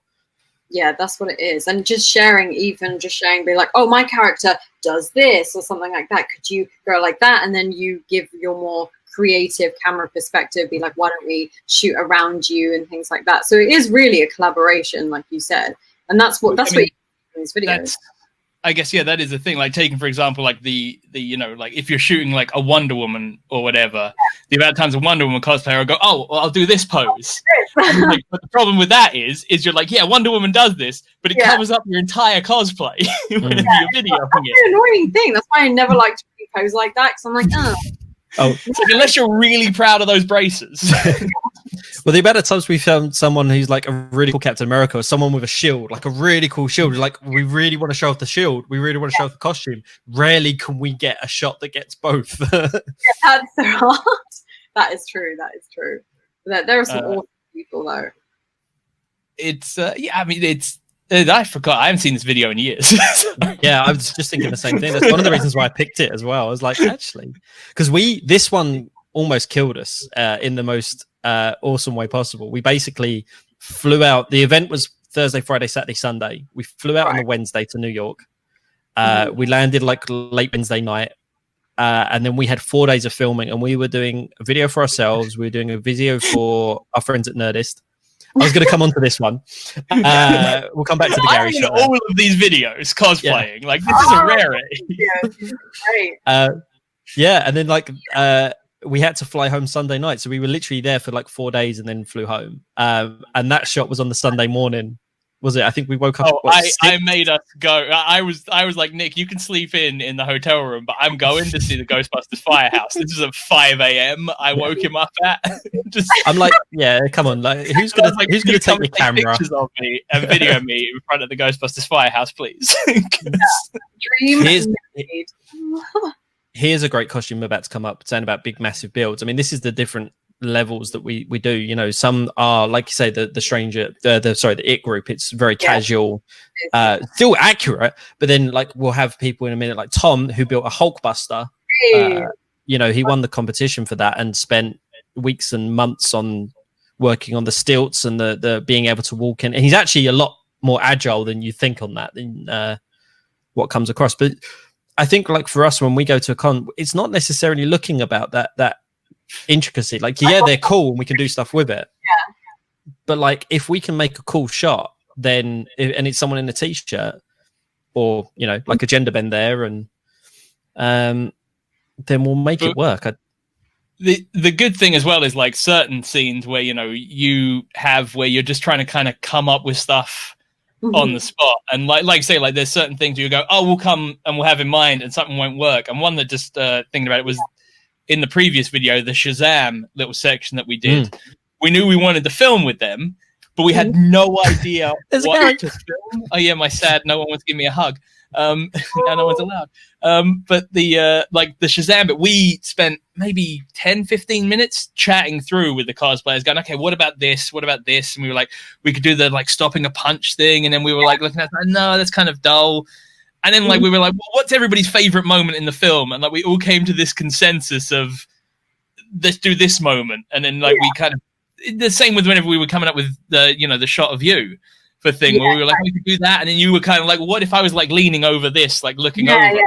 B: Yeah, that's what it is. And just sharing, be like, oh, my character does this or something like that. Could you go like that? And then you give your more creative camera perspective, be like, why don't we shoot around you and things like that. So it is really a collaboration, like you said. And that's what you do in these videos.
E: I guess, yeah, that is the thing. Like, taking, for example, like the you know, like, if you're shooting, like, a Wonder Woman or whatever, the amount of times a Wonder Woman cosplayer will go, oh, well, I'll do this pose. Like, but the problem with that is you're like, yeah, Wonder Woman does this, but it covers up your entire cosplay when you're videoing
B: That's an annoying thing. That's why I never like to pose like that, because I'm like,
E: it's like, unless you're really proud of those braces.
D: Well, the amount of times we found someone who's like a really cool Captain America, or someone with a shield, like a really cool shield. Like, we really want to show off the shield. We really want to show off the costume. Rarely can we get a shot that gets both.
B: That's hard. That is true. That is true. There are some awesome people though.
E: It's yeah, I mean, it's I forgot. I haven't seen this video in years.
D: Yeah, I was just thinking the same thing. That's one of the reasons why I picked it as well. I was like, actually, because this one almost killed us in the most awesome way possible. We basically flew out. The event was Thursday, Friday, Saturday, Sunday. We flew out on the Wednesday to New York. We landed like late Wednesday night. And then we had 4 days of filming, and we were doing a video for ourselves. We were doing a video for our friends at Nerdist. I was going to come on to this one. We'll come back to the Gary shot.
E: All of these videos cosplaying, like this is a rarity.
D: Yeah, and then like we had to fly home Sunday night, so we were literally there for like 4 days and then flew home. And that shot was on the Sunday morning. Was it? I think we woke up.
E: I made us go. I was like, Nick, you can sleep in the hotel room, but I'm going to see the Ghostbusters Firehouse. This is at 5 a.m. I woke him up at.
D: I'm like, yeah, come on, like, who's gonna take your camera?
E: Pictures of me and video me in front of the Ghostbusters Firehouse, please.
B: Dream.
D: Here's a great costume about to come up, saying about big, massive builds. I mean, this is the different levels that we do. You know, some are like you say the stranger, the It group. It's very casual, still accurate. But then like we'll have people in a minute, like Tom, who built a Hulkbuster. You know, he won the competition for that and spent weeks and months on working on the stilts and the being able to walk in. And he's actually a lot more agile than you think on that than what comes across. But I think like for us, when we go to a con, it's not necessarily looking about that intricacy. Like, yeah, they're cool and we can do stuff with it. But like, if we can make a cool shot, then and it's someone in a t-shirt or, you know, like a gender bend there, and then we'll make it work.
E: The good thing as well is like certain scenes where, you know, you have where you're just trying to kind of come up with stuff on the spot, and like say like there's certain things you go, oh, we'll come and we'll have in mind, and something won't work. And one that just thinking about it was in the previous video, the Shazam little section that we did. We knew we wanted to film with them, but we had no idea what to film. Oh yeah, my sad, no one wants to give me a hug. No one's allowed. But the like the Shazam, but we spent maybe 10-15 minutes chatting through with the cosplayers, going, okay, what about this? What about this? And we were like, we could do the like stopping a punch thing, and then we were like looking at that, no, that's kind of dull. And then like we were like, well, what's everybody's favorite moment in the film? And like we all came to this consensus of let's do this moment. And then like we kind of the same with whenever we were coming up with the, you know, the shot of you for thing where we were like, we could do that. And then you were kind of like, well, what if I was like leaning over this, like looking over?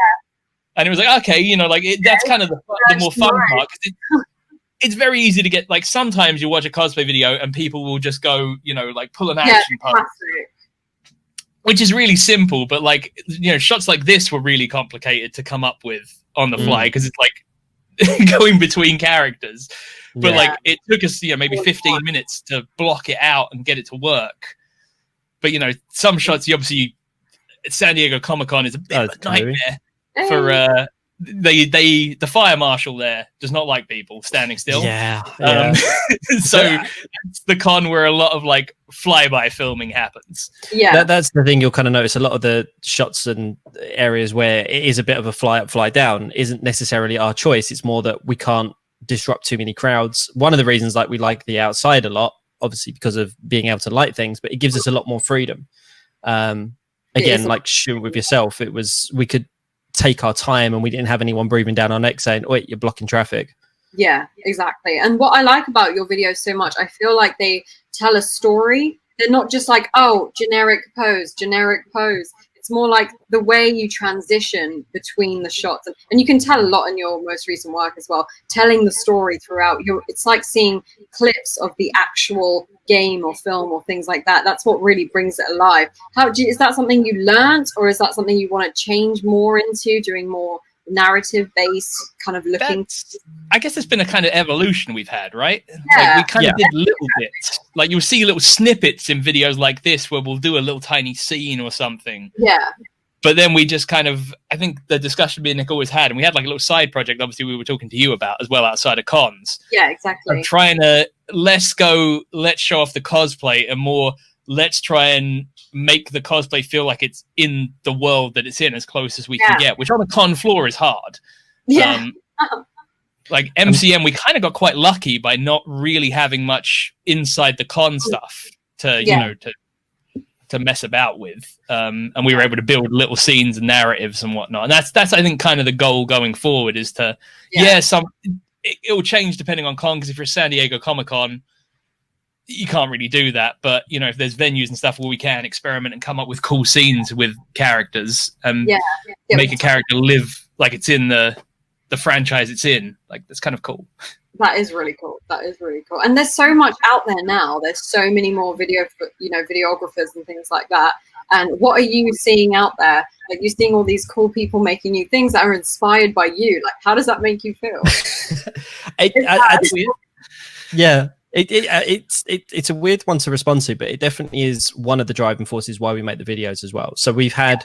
E: And it was like, okay, you know, like that's kind of the more fun part. It's very easy to get, like, sometimes you watch a cosplay video and people will just go, you know, like pull an action part, which is really simple. But like, you know, shots like this were really complicated to come up with on the fly because it's like going between characters. But like it took us, you know, maybe 15 minutes to block it out and get it to work. But, you know, some shots, you obviously, San Diego Comic-Con is a bit of a nightmare for the fire marshal there does not like people standing still. So it's the con where a lot of like flyby filming happens.
D: That's the thing you'll kind of notice. A lot of the shots and areas where it is a bit of a fly up, fly down isn't necessarily our choice. It's more that we can't disrupt too many crowds. One of the reasons like we like the outside a lot, obviously because of being able to light things, but it gives us a lot more freedom. Again, like shooting with yourself, it was, we could take our time and we didn't have anyone breathing down our neck saying, wait, you're blocking traffic.
B: Yeah, exactly. And what I like about your videos so much, I feel like they tell a story. They're not just like, oh, generic pose. It's more like the way you transition between the shots. And you can tell a lot in your most recent work as well, telling the story throughout. It's like seeing clips of the actual game or film or things like that. That's what really brings it alive. Is that something you learned, or is that something you want to change more into, doing more narrative-based kind of looking?
E: I guess it's been a kind of evolution we've had, right? Like we kind of did little bits. Like you'll see little snippets in videos like this where we'll do a little tiny scene or something. But then we just kind of, I think the discussion me and Nick always had, and we had like a little side project, obviously we were talking to you about as well outside of cons.
B: Yeah, exactly.
E: Trying to let's show off the cosplay, and more let's try and make the cosplay feel like it's in the world that it's in as close as we can get, which on a con floor is hard. Like MCM, we kind of got quite lucky by not really having much inside the con stuff to to mess about with, and we were able to build little scenes and narratives and whatnot. And that's I think kind of the goal going forward is to it will change depending on con, because if you're San Diego Comic-Con, you can't really do that. But if there's venues and stuff where we can experiment and come up with cool scenes with characters and make a character live like it's in the franchise it's in, like that's kind of cool.
B: That is really cool. And there's so much out there now. There's so many more videographers and things like that. And what are you seeing out there? Like, you're seeing all these cool people making new things that are inspired by you. Like, how does that make you feel?
D: It's a weird one to respond to, but it definitely is one of the driving forces why we make the videos as well. So we've had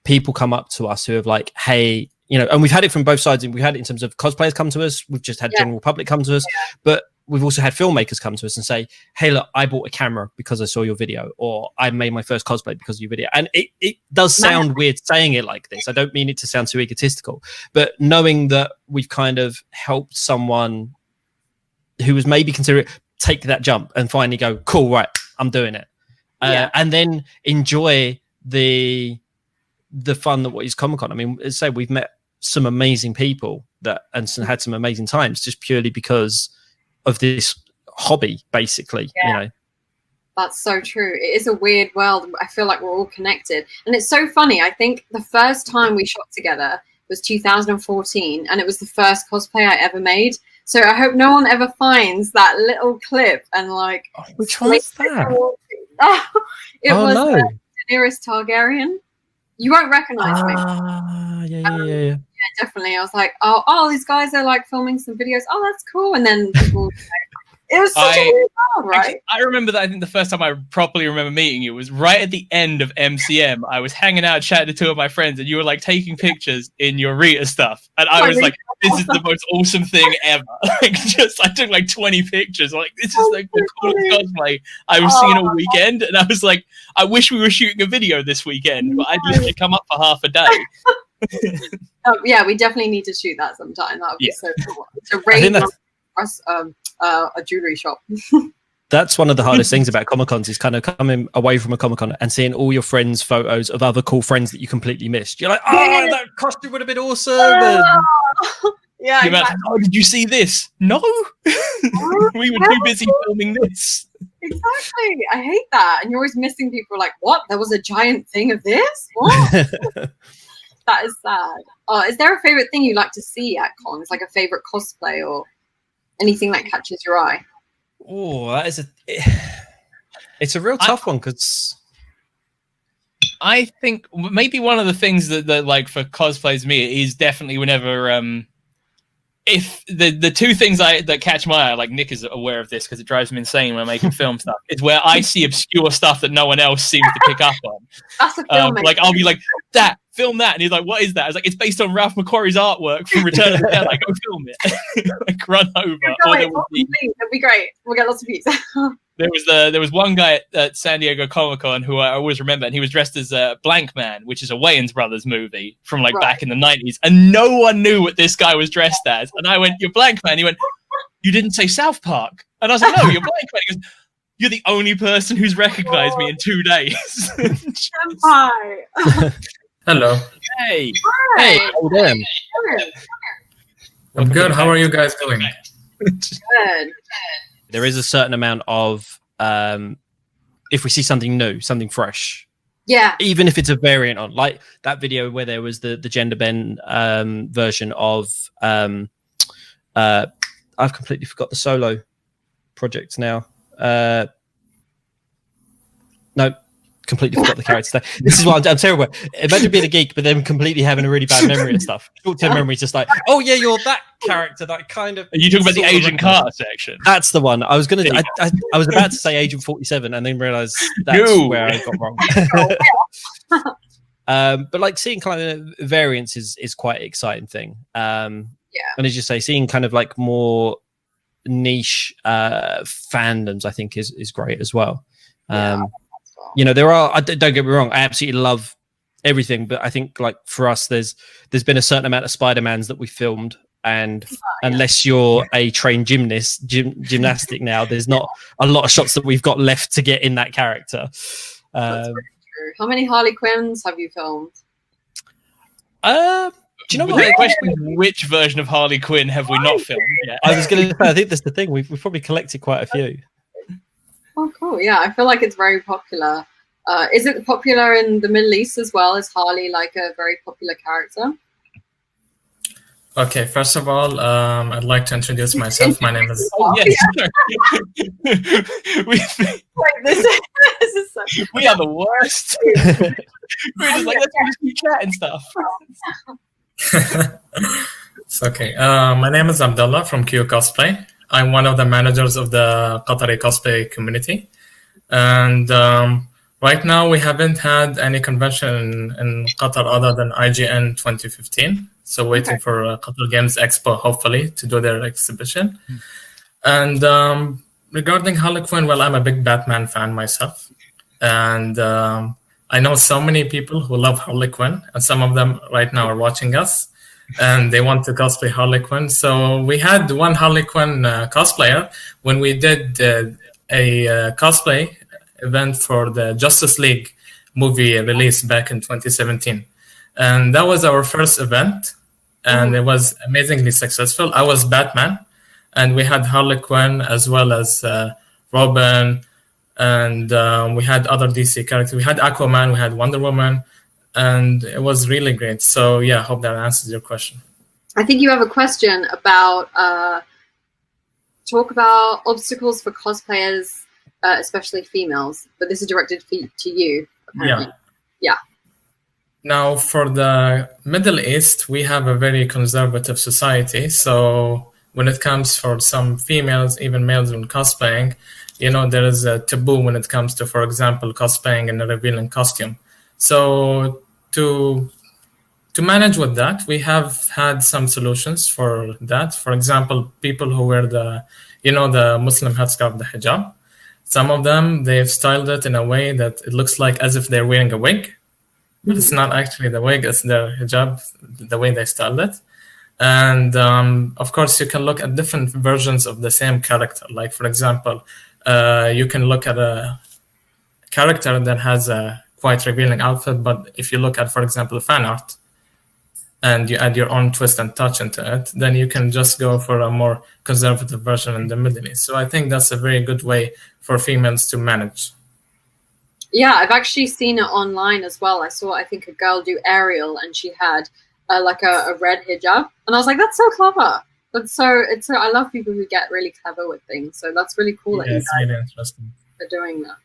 D: people come up to us who have like, hey, and we've had it from both sides. And we've had it in terms of cosplayers come to us. We've just had general public come to us, but we've also had filmmakers come to us and say, hey, look, I bought a camera because I saw your video, or I made my first cosplay because of your video. And it does sound weird saying it like this. I don't mean it to sound too egotistical, but knowing that we've kind of helped someone who was maybe considering take that jump and finally go, cool, right, I'm doing it. And then enjoy the fun that what is Comic-Con. I mean, as I say, we've met some amazing people and had some amazing times just purely because of this hobby, basically.
B: That's so true. It is a weird world. I feel like we're all connected, and it's so funny. I think the first time we shot together was 2014, and it was the first cosplay I ever made. So I hope no one ever finds that little clip and like.
D: Which one is that?
B: It was Daenerys Targaryen. You won't recognize me.
D: Yeah,
B: definitely. I was like, oh, these guys are like filming some videos. Oh, that's cool. And then people, it was such a weird world, right?
E: I remember that. I think the first time I properly remember meeting you was right at the end of MCM. I was hanging out, chatting to two of my friends, and you were like taking pictures in your Rita stuff. And I was like, this is the most awesome thing ever. I took like 20 pictures. Like, this is like the coolest cosplay I've seen all weekend. And I was like, I wish we were shooting a video this weekend, but I'd literally come up for half a day.
B: We definitely need to shoot that sometime. That would be so cool. To raid a jewelry shop.
D: That's one of the hardest things about Comic-Cons is kind of coming away from a Comic-Con and seeing all your friends' photos of other cool friends that you completely missed. You're like, that costume would have been awesome.
B: Exactly.
E: Oh, did you see this? No. We were too busy filming this.
B: Exactly. I hate that. And you're always missing people like, what? There was a giant thing of this? What? That is sad. Is there a favorite thing you like to see at cons? Like a favorite cosplay or anything that catches your eye?
D: Oh, it's a real tough one because
E: I think maybe one of the things that like for cosplays me is definitely whenever if the two things that catch my eye, like Nick is aware of this because it drives me insane when I'm making film stuff, is where I see obscure stuff that no one else seems to pick up on.
B: That's a filmmaker.
E: Like I'll be like, film that, and he's like, what is that? I was like, it's based on Ralph McQuarrie's artwork from Return of the Jedi. Like, go film it. Like, run over.
B: That'd be great. We'll get lots of views.
E: There was one guy at San Diego Comic-Con who I always remember, and he was dressed as Blank Man, which is a Wayans Brothers movie from back in the 90s, and no one knew what this guy was dressed as. And I went, "You're Blank Man." He went, "You didn't say South Park." And I was like, "No, you're Blank Man." He goes, "You're the only person who's recognized me in 2 days."
B: Hi.
F: Hello.
E: Hey.
B: Hi.
D: hey, hold on.
F: I'm good. How are you guys doing?
B: Good.
D: There is a certain amount of if we see something new, something fresh, even if it's a variant on, like that video where there was the gender bend version of I've completely forgot the solo project now. No, completely forgot the character. This is why I'm terrible. Imagine being a geek, but then completely having a really bad memory and stuff. Short-term memory is just like, oh yeah, you're that character that kind of.
E: Are you talking about the Agent Carter section?
D: That's the one. I was gonna. I was about to say Agent 47, and then realized that's where I got wrong. But like seeing kind of variants is quite an exciting thing. And as you say, seeing kind of like more niche fandoms, I think is great as well. There are, don't get me wrong, I absolutely love everything, but I think like for us, there's been a certain amount of Spider-Mans that we filmed and unless you're a trained gymnastic now, there's not a lot of shots that we've got left to get in that character.
B: That's very true. How many Harley Quinns have you filmed?
D: Do you know what?
E: The question is, which version of Harley Quinn have we not filmed yet?
D: I was going to say, I think that's the thing. We've probably collected quite a few.
B: Oh, cool. Yeah, I feel like it's very popular. Is it popular in the Middle East as well? Is Harley like a very popular character?
F: Okay, first of all, I'd like to introduce myself. My name is...
E: Oh, yes.
B: This is so...
E: We are the worst. We're just like, let's just keep chatting stuff.
F: It's okay. My name is Abdullah from Q Cosplay. I'm one of the managers of the Qatari cosplay community. And right now, we haven't had any convention in Qatar other than IGN 2015. So waiting for Qatar Games Expo, hopefully, to do their exhibition. And regarding Harley Quinn, well, I'm a big Batman fan myself. And I know so many people who love Harley Quinn, and some of them right now are watching us, and they want to cosplay Harley Quinn. So we had one Harley Quinn cosplayer when we did a cosplay event for the Justice League movie release back in 2017. And that was our first event, and it was amazingly successful. I was Batman, and we had Harley Quinn as well as Robin, and we had other DC characters. We had Aquaman, we had Wonder Woman, and it was really great. So yeah, I hope that answers your question.
B: I think you have a question about talk about obstacles for cosplayers, especially females, but this is directed to you, apparently. Yeah.
F: Now, for the Middle East, we have a very conservative society. So when it comes for some females, even males in cosplaying, you know, there is a taboo when it comes to, for example, cosplaying in a revealing costume. So to manage with that, we have had some solutions for that. For example, people who wear the Muslim headscarf, the hijab. Some of them, they've styled it in a way that it looks like as if they're wearing a wig. But it's not actually the wig, it's their hijab, the way they styled it. And of course, you can look at different versions of the same character. Like, for example, you can look at a character that has a quite revealing outfit, but if you look at, for example, fan art, and you add your own twist and touch into it, then you can just go for a more conservative version in the Middle East. So I think that's a very good way for females to manage.
B: Yeah, I've actually seen it online as well. I saw, I think, a girl do Ariel, and she had like a red hijab, and I was like, "That's so clever." It's so. I love people who get really clever with things. So that's really cool that you guys
F: really interesting.
B: are doing that.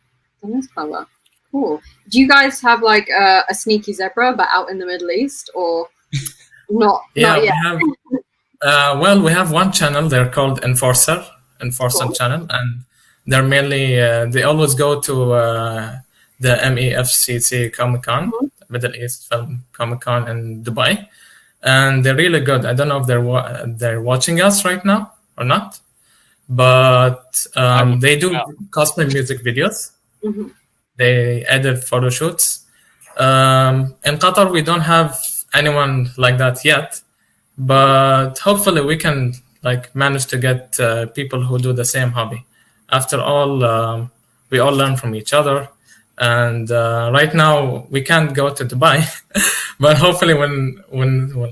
B: That is clever. Cool. Do you guys have like a sneaky zebra, but out in the Middle East, or not?
F: Yeah,
B: not yet?
F: we have. We have one channel. They're called Enforcer cool. Channel, and they're mainly. They always go to the MEFCC Comic-Con, Middle East Film Comic-Con in Dubai, and they're really good. I don't know if they're watching us right now or not, but they do cosplay music videos. They edit photo shoots. In Qatar, we don't have anyone like that yet, but hopefully we can manage to get people who do the same hobby. After all, we all learn from each other. And right now we can't go to Dubai, but hopefully when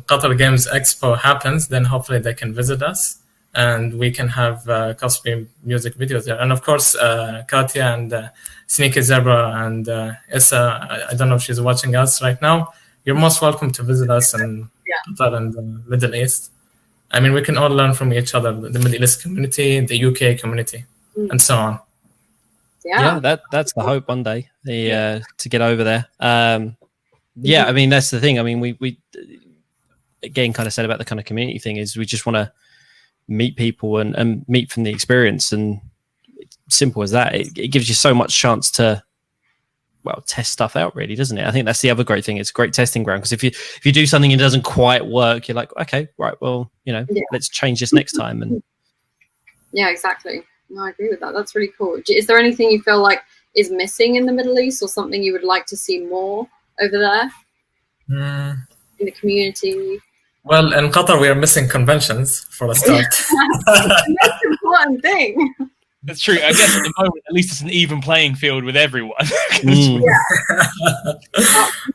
F: Qatar Games Expo happens, then hopefully they can visit us and we can have cosplay music videos there. And of course, Katya and Sneaky Zebra and Issa, I don't know if she's watching us right now. You're most welcome to visit us in Qatar and the Middle East. I mean, we can all learn from each other, the Middle East community, the UK community, and so on.
B: Yeah,
D: that's the hope one day, to get over there. Yeah, I mean, that's the thing. I mean, we again kind of said about the kind of community thing is we just want to meet people and meet from the experience, and it's simple as that. It gives you so much chance to, well, test stuff out, really, doesn't it? I think that's the other great thing. It's a great testing ground, because if you do something and it doesn't quite work, you're like, okay, right, well, let's change this next time. And
B: yeah, exactly. No, I agree with that. That's really cool. Is there anything you feel like is missing in the Middle East, or something you would like to see more over there in the community?
F: Well, in Qatar, we are missing conventions for a start.
B: The most important thing.
E: That's true. I guess at the moment, at least it's an even playing field with everyone.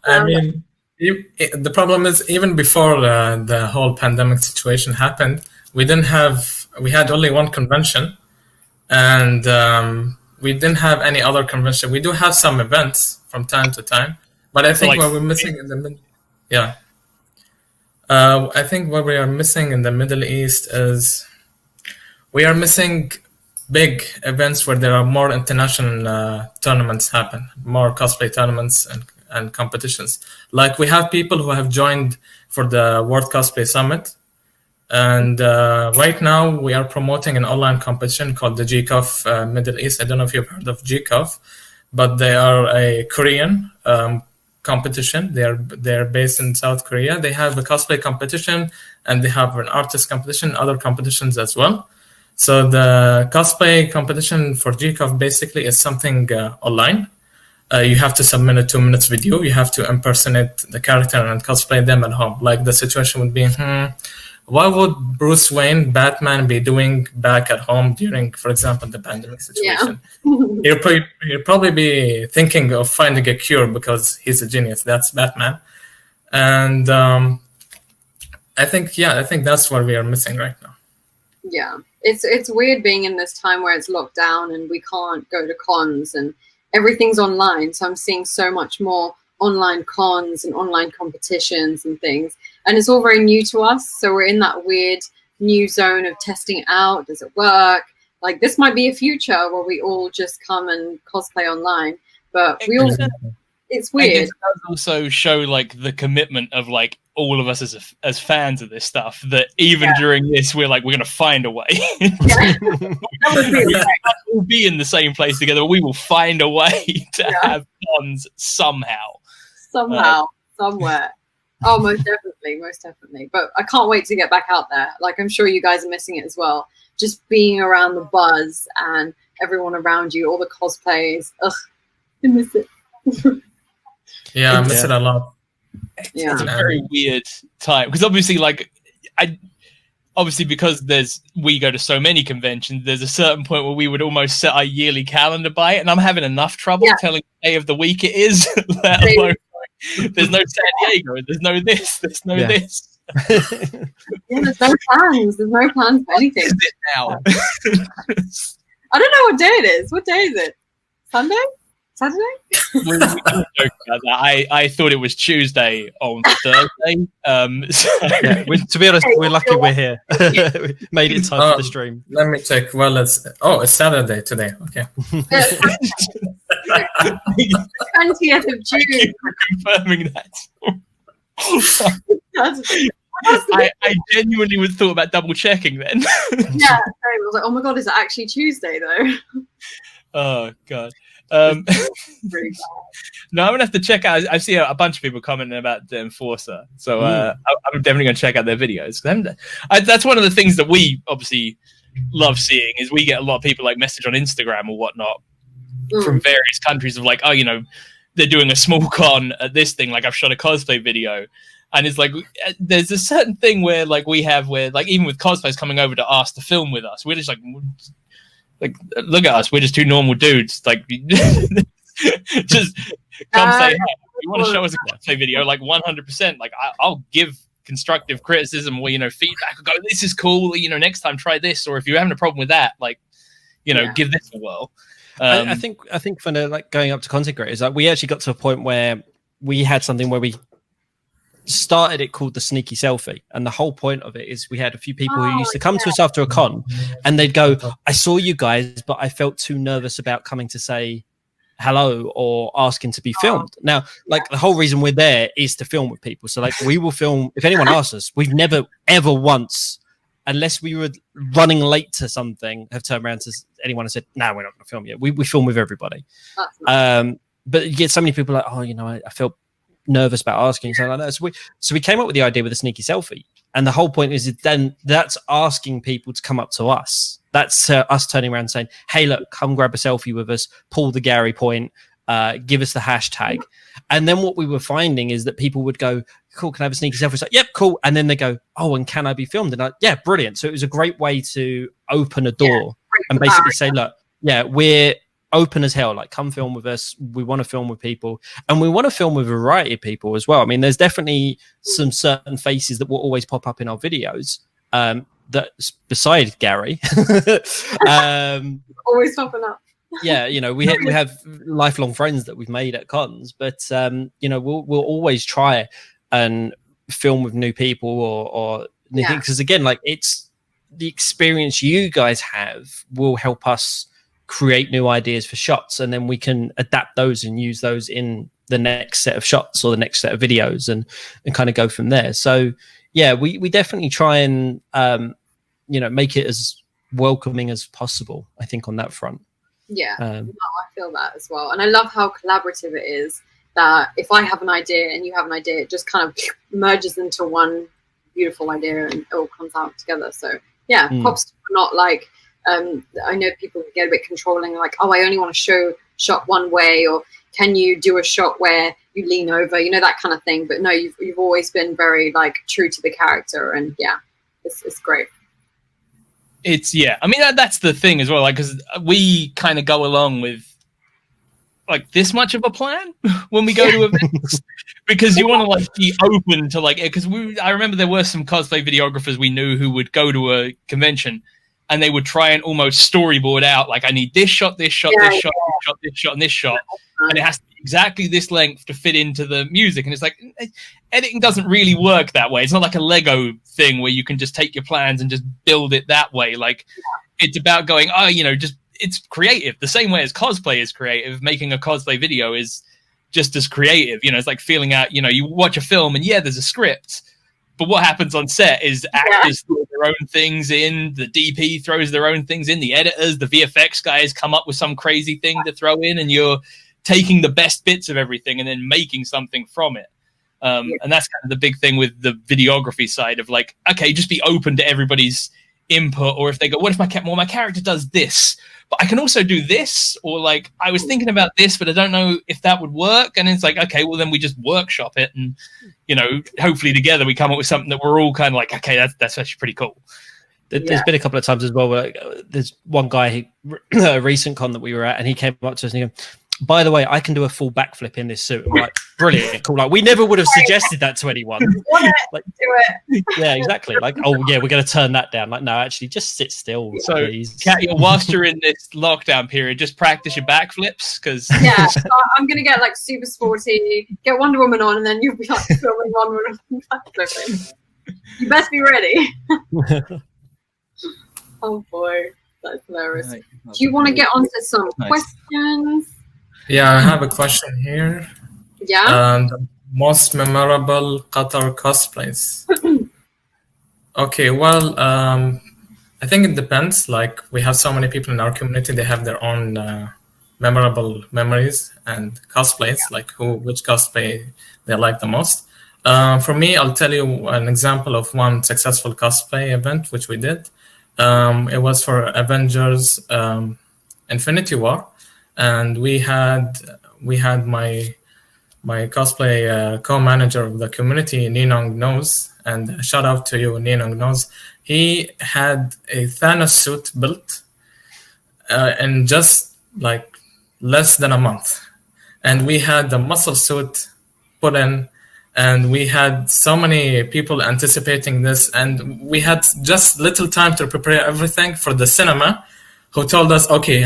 F: I mean, the problem is even before the whole pandemic situation happened, we had only one convention, and we didn't have any other convention. We do have some events from time to time, but I think what we're missing in the I think what we are missing in the Middle East is we are missing big events where there are more international tournaments happen, more cosplay tournaments and competitions. Like we have people who have joined for the World Cosplay Summit. And right now we are promoting an online competition called the GCOF Middle East. I don't know if you've heard of GCOF, but they are a Korean competition. They're based in South Korea. They have a cosplay competition and they have an artist competition, other competitions as well. So the cosplay competition for GCOF basically is something online. You have to submit a 2 minutes video. You have to impersonate the character and cosplay them at home. Like the situation would be, what would Bruce Wayne, Batman, be doing back at home during, for example, the pandemic situation? Yeah. He'll probably be thinking of finding a cure because he's a genius. That's Batman. And I think that's what we are missing right now.
B: Yeah, it's weird being in this time where it's locked down and we can't go to cons and everything's online. So I'm seeing so much more online cons and online competitions and things. And it's all very new to us. So we're in that weird new zone of testing out. Does it work? Like this might be a future where we all just come and cosplay online. But it's weird.
E: It does also show like the commitment of like all of us as fans of this stuff, that even during this, we're going to find a way. We'll be in the same place together. We will find a way to have cons somehow. Somewhere. Oh, most definitely. But I can't wait to get back out there. Like, I'm sure you guys are missing it as well. Just being around the buzz and everyone around you, all the cosplays. Ugh, I miss it.
F: I miss it a lot.
E: It's a very weird time because obviously, because we go to so many conventions, there's a certain point where we would almost set our yearly calendar by it, and I'm having enough trouble telling the day of the week it is. Let alone, there's no San Diego, there's no this, there's no this.
B: There's no plans. There's no plans for anything.
E: What is it now?
B: I don't know what day it is. What day is it? Sunday? Saturday?
E: we can joke about that. I thought it was Tuesday on Thursday.
D: To be honest, we're lucky we're here. We made it time for the stream.
F: Let me check. Well, it's Saturday today. Okay.
B: 20th of June.
E: Thank you for confirming that. I genuinely would thought about double checking then.
B: I was like, oh my god, is it actually Tuesday though?
E: Oh god. No, I'm gonna have to check out. I see a bunch of people commenting about the Enforcer, so I'm definitely gonna check out their videos. That's one of the things that we obviously love seeing is we get a lot of people like message on Instagram or whatnot from various countries of like, oh, they're doing a small con at this thing. Like I've shot a cosplay video, and it's like there's a certain thing where like we have where like even with cosplayers coming over to ask to film with us, we're just like look at us, we're just two normal dudes, like just come say hey, you want to show us a cosplay video, like 100%, like I'll give constructive criticism or feedback, go this is cool, next time try this, or if you're having a problem with that, like give this a whirl.
D: I think for like going up to content creators, like we actually got to a point where we had something where we started it called the sneaky selfie, and the whole point of it is we had a few people who used to come to us after a con and they'd go, I saw you guys but I felt too nervous about coming to say hello or asking to be filmed. Now like the whole reason we're there is to film with people, so like we will film if anyone asks us. We've never ever once, unless we were running late to something, have turned around to anyone and said no, we're not going to film yet. We film with everybody. But you get so many people like, oh, I felt nervous about asking something like that. So we came up with the idea with a sneaky selfie, and the whole point is then that's asking people to come up to us. That's us turning around and saying, hey, look, come grab a selfie with us, pull the Gary point, give us the hashtag. And then what we were finding is that people would go, cool, can I have a sneaky selfie? Like, yep, cool. And then they go, oh, and can I be filmed? And yeah, brilliant. So it was a great way to open a door and basically say, look, yeah, we're open as hell. Like, come film with us. We want to film with people, and we want to film with a variety of people as well. I mean, there's definitely some certain faces that will always pop up in our videos. That besides Gary,
B: always popping up.
D: Yeah, you know, we have lifelong friends that we've made at cons, but you know, we'll always try and film with new people or new things, because again, like, it's the experience you guys have will help us create new ideas for shots, and then we can adapt those and use those in the next set of shots or the next set of videos, and kind of go from there. So yeah, we definitely try and you know, make it as welcoming as possible, I think, on that front.
B: Yeah, no, I feel that as well. And I love how collaborative it is, that if I have an idea and you have an idea, it just kind of merges into one beautiful idea and it all comes out together. So yeah, props to not like, I know people get a bit controlling, like, oh, I only want to show shot one way, or can you do a shot where you lean over, you know, that kind of thing. But no, you've always been very like true to the character, and yeah, it's great.
E: It's I mean, that's the thing as well, like, because we kind of go along with like this much of a plan when we go to events, because you want to like be open to like, because I remember there were some cosplay videographers we knew who would go to a convention and they would try and almost storyboard out, like, I need this shot, this shot, this shot, this shot, this shot, and this shot, and it has to be exactly this length to fit into the music. And it's like, editing doesn't really work that way. It's not like a Lego thing where you can just take your plans and just build it that way. Like, it's about going, oh, you know, just, it's creative. The same way as cosplay is creative, making a cosplay video is just as creative. You know, it's like feeling out, you know, you watch a film and there's a script, but what happens on set is actors throw their own things in, the DP throws their own things in, the editors, the VFX guys come up with some crazy thing to throw in, and you're taking the best bits of everything and then making something from it. And that's kind of the big thing with the videography side of like, okay, just be open to everybody's input. Or if they go, what if my character does this, but I can also do this, or like, I was thinking about this, but I don't know if that would work. And it's like, okay, well then we just workshop it, and, you know, hopefully together we come up with something that we're all kind of like, okay, that's actually pretty cool.
D: There's been a couple of times as well where there's one guy a recent con that we were at, and he came up to us and he goes, by the way, I can do a full backflip in this suit. I'm like, brilliant, cool. Like, we never would have suggested that to anyone. Like,
B: do it.
D: Yeah, exactly. Like, oh yeah, we're going to turn that down. Like, no, actually, just sit still.
E: So,
D: please.
E: Katya, whilst you're in this lockdown period, just practice your backflips, because
B: so I'm going to get like super sporty, get Wonder Woman on, and then you'll be like filming Wonder Woman backflipping. You best be ready. Oh boy, that's hilarious. Do you want to get on to some questions?
F: Yeah, I have a question here.
B: Yeah.
F: The most memorable Qatar cosplays. Okay, well, I think it depends. Like, we have so many people in our community; they have their own memorable memories and cosplays. Like, which cosplay they like the most. For me, I'll tell you an example of one successful cosplay event which we did. It was for Avengers Infinity War, and we had my cosplay co-manager of the community, Ninong Knows, and shout out to you, Ninong Knows. He had a Thanos suit built in just like less than a month, and we had the muscle suit put in. And we had so many people anticipating this, and we had just little time to prepare everything for the cinema, who told us, okay,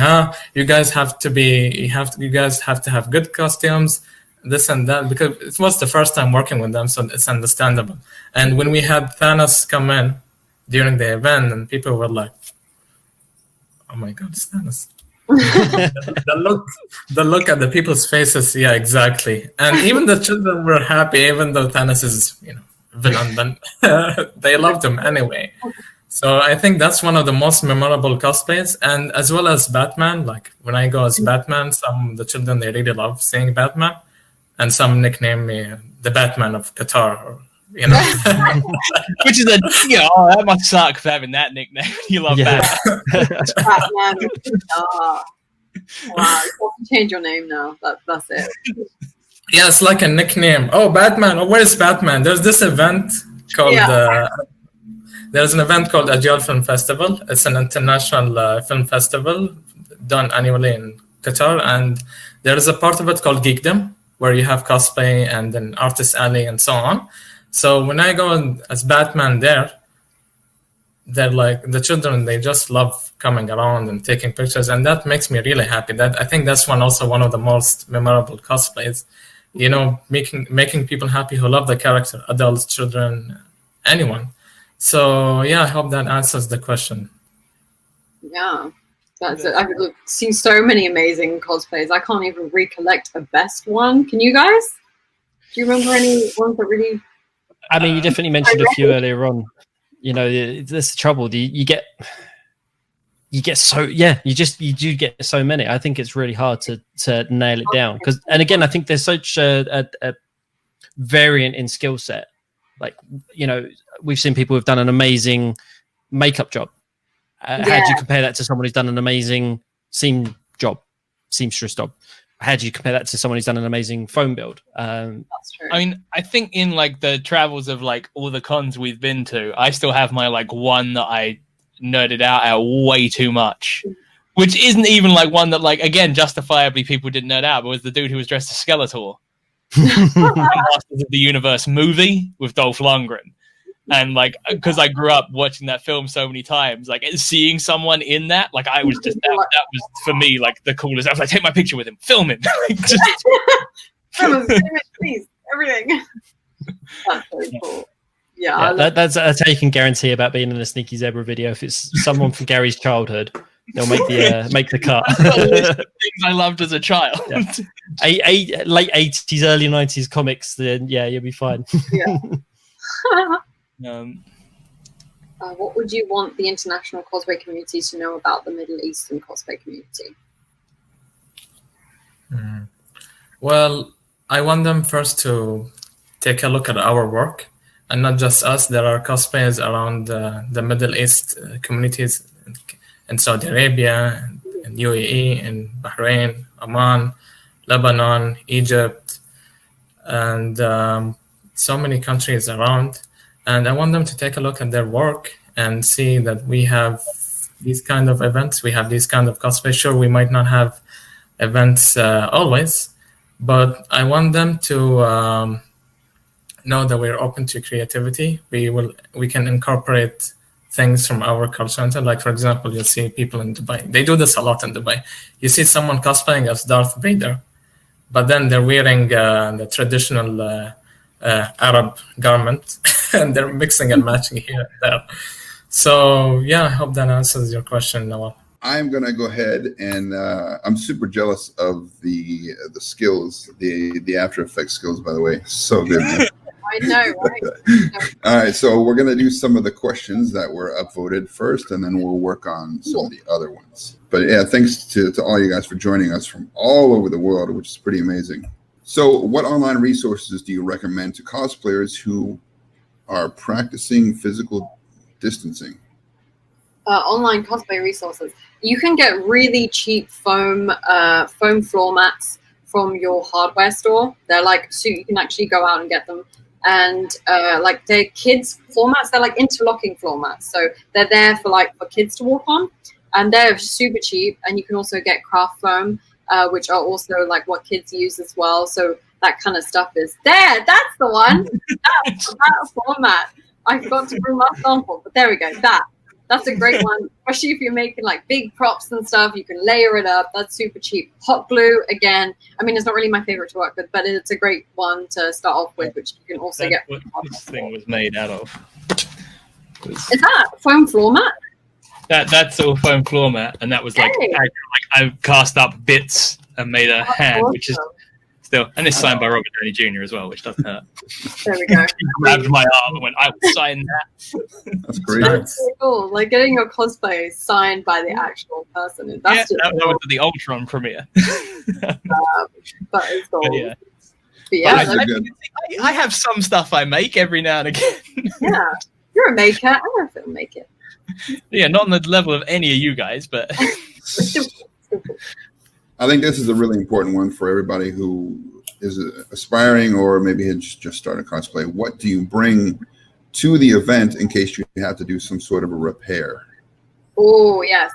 F: you guys have to have good costumes, this and that, because it was the first time working with them, so it's understandable. And when we had Thanos come in during the event, and people were like, oh my God, it's Thanos. the look at the people's faces, yeah, exactly. And even the children were happy, even though Thanos is, you know, villain, but they loved him anyway. So I think that's one of the most memorable cosplays, and as well as Batman. Like, when I go as Batman, the children, they really love seeing Batman, and some nickname me the Batman of Qatar, or, you know.
E: Which is that must suck for having that nickname. You love that.
B: Batman. Wow, you have to change your name now. That's it.
F: Yeah, it's like a nickname. Oh, Batman. Oh, where is Batman? There's this event called. There's an event called Ajyal Film Festival. It's an international film festival done annually in Qatar, and there is a part of it called Geekdom, where you have cosplay and then Artist Alley and so on. So when I go as Batman there, they're like, the children, they just love coming around and taking pictures, and that makes me really happy. That I think that's one of the most memorable cosplays. You know, making people happy who love the character, adults, children, anyone. So yeah, I hope that answers the question.
B: Yeah, that's it. I've seen so many amazing cosplays. I can't even recollect a best one. Can you guys? Do you remember any ones that really?
D: I mean, you definitely mentioned a few earlier on. You know, that's the trouble. You get so, you do get so many. I think it's really hard to nail it down and again, I think there's such a variant in skill set. Like, you know, we've seen people who've done an amazing makeup job. How do you compare that to someone who's done an amazing seamstress job? How do you compare that to someone who's done an amazing phone build?
B: That's true.
E: I mean, I think in like the travels of like all the cons we've been to, I still have my like one that I nerded out at way too much, which isn't even like one that like, again, justifiably people didn't nerd out, but was the dude who was dressed as Skeletor. Masters of the Universe movie with Dolph Lundgren. And like, because I grew up watching that film so many times, like seeing someone in that, like I was just that was for me like the coolest. I was like, take my picture with him, film him, like, just
B: film him, please, everything. That's so cool. Yeah,
D: that's how you can guarantee about being in a Sneaky Zebra video. If it's someone from Gary's childhood, they'll make the cut.
E: Things I loved as a child.
D: Yeah. Late 80s, early 90s comics. Then you'll be fine.
B: Yeah. What would you want the international cosplay community to know about the Middle Eastern cosplay community?
F: Well, I want them first to take a look at our work, and not just us. There are cosplayers around the Middle East communities in Saudi Arabia, in UAE, in Bahrain, Oman, Lebanon, Egypt, and so many countries around. And I want them to take a look at their work and see that we have these kind of events, we have these kind of cosplay. Sure, we might not have events always, but I want them to know that we're open to creativity. We can incorporate things from our culture. Like, for example, you'll see people in Dubai. They do this a lot in Dubai. You see someone cosplaying as Darth Vader, but then they're wearing the traditional Arab garment, and they're mixing and matching here and there. So yeah, I hope that answers your question, Noah.
A: I'm gonna go ahead and I'm super jealous of the skills, the After Effects skills. By the way, so good. Man.
B: I know, right?
A: All right, so we're gonna do some of the questions that were upvoted first, and then we'll work on some of the other ones. But yeah, thanks to all you guys for joining us from all over the world, which is pretty amazing. So what online resources do you recommend to cosplayers who are practicing physical distancing?
B: Online cosplay resources. You can get really cheap foam floor mats from your hardware store. They're like, so you can actually go out and get them. And like they're kids floor mats. They're like interlocking floor mats. So they're there for kids to walk on. And they're super cheap. And you can also get craft foam, which are also like what kids use as well. So that kind of stuff is there. That's the one. That's that format. I forgot to bring my sample, but there we go. That's a great one, especially if you're making like big props and stuff. You can layer it up. That's super cheap. Hot glue, again. I mean, it's not really my favorite to work with, but it's a great one to start off with, which you can also get.
E: What this thing was made out of.
B: Is that foam floor mat?
E: That's all foam floor mat, and that was like,
B: Hey.
E: I cast up bits and made a hand,
B: awesome.
E: which is still, and it's signed by Robert Downey Jr. as well, which doesn't hurt.
B: There we go.
E: He grabbed my arm and went, "I will sign that."
A: That's great.
B: That's so cool. Like getting your cosplay signed by the actual person. That's
E: Yeah,
B: just
E: that was at the Ultron premiere.
B: That is cool.
E: But yeah.
B: But yeah,
A: That's a good-
E: I have some stuff I make every now and again.
B: yeah. You're a maker. I'm a filmmaker.
E: Yeah, not on the level of any of you guys, but
B: It's still cool.
A: I think this is a really important one for everybody who is aspiring or maybe has just started cosplay. What do you bring to the event in case you have to do some sort of a repair?
B: Oh, yes.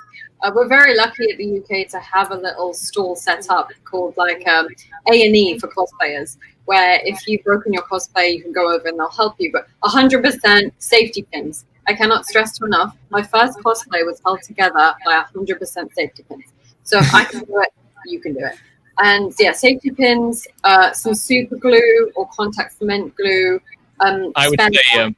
B: We're very lucky at the UK to have a little stall set up called like A&E for cosplayers, where if you've broken your cosplay, you can go over and they'll help you. But 100% safety pins. I cannot stress to enough. My first cosplay was held together by 100% safety pins. So if I can do it, you can do it. And yeah, safety pins, some super glue or contact cement glue.
E: I would say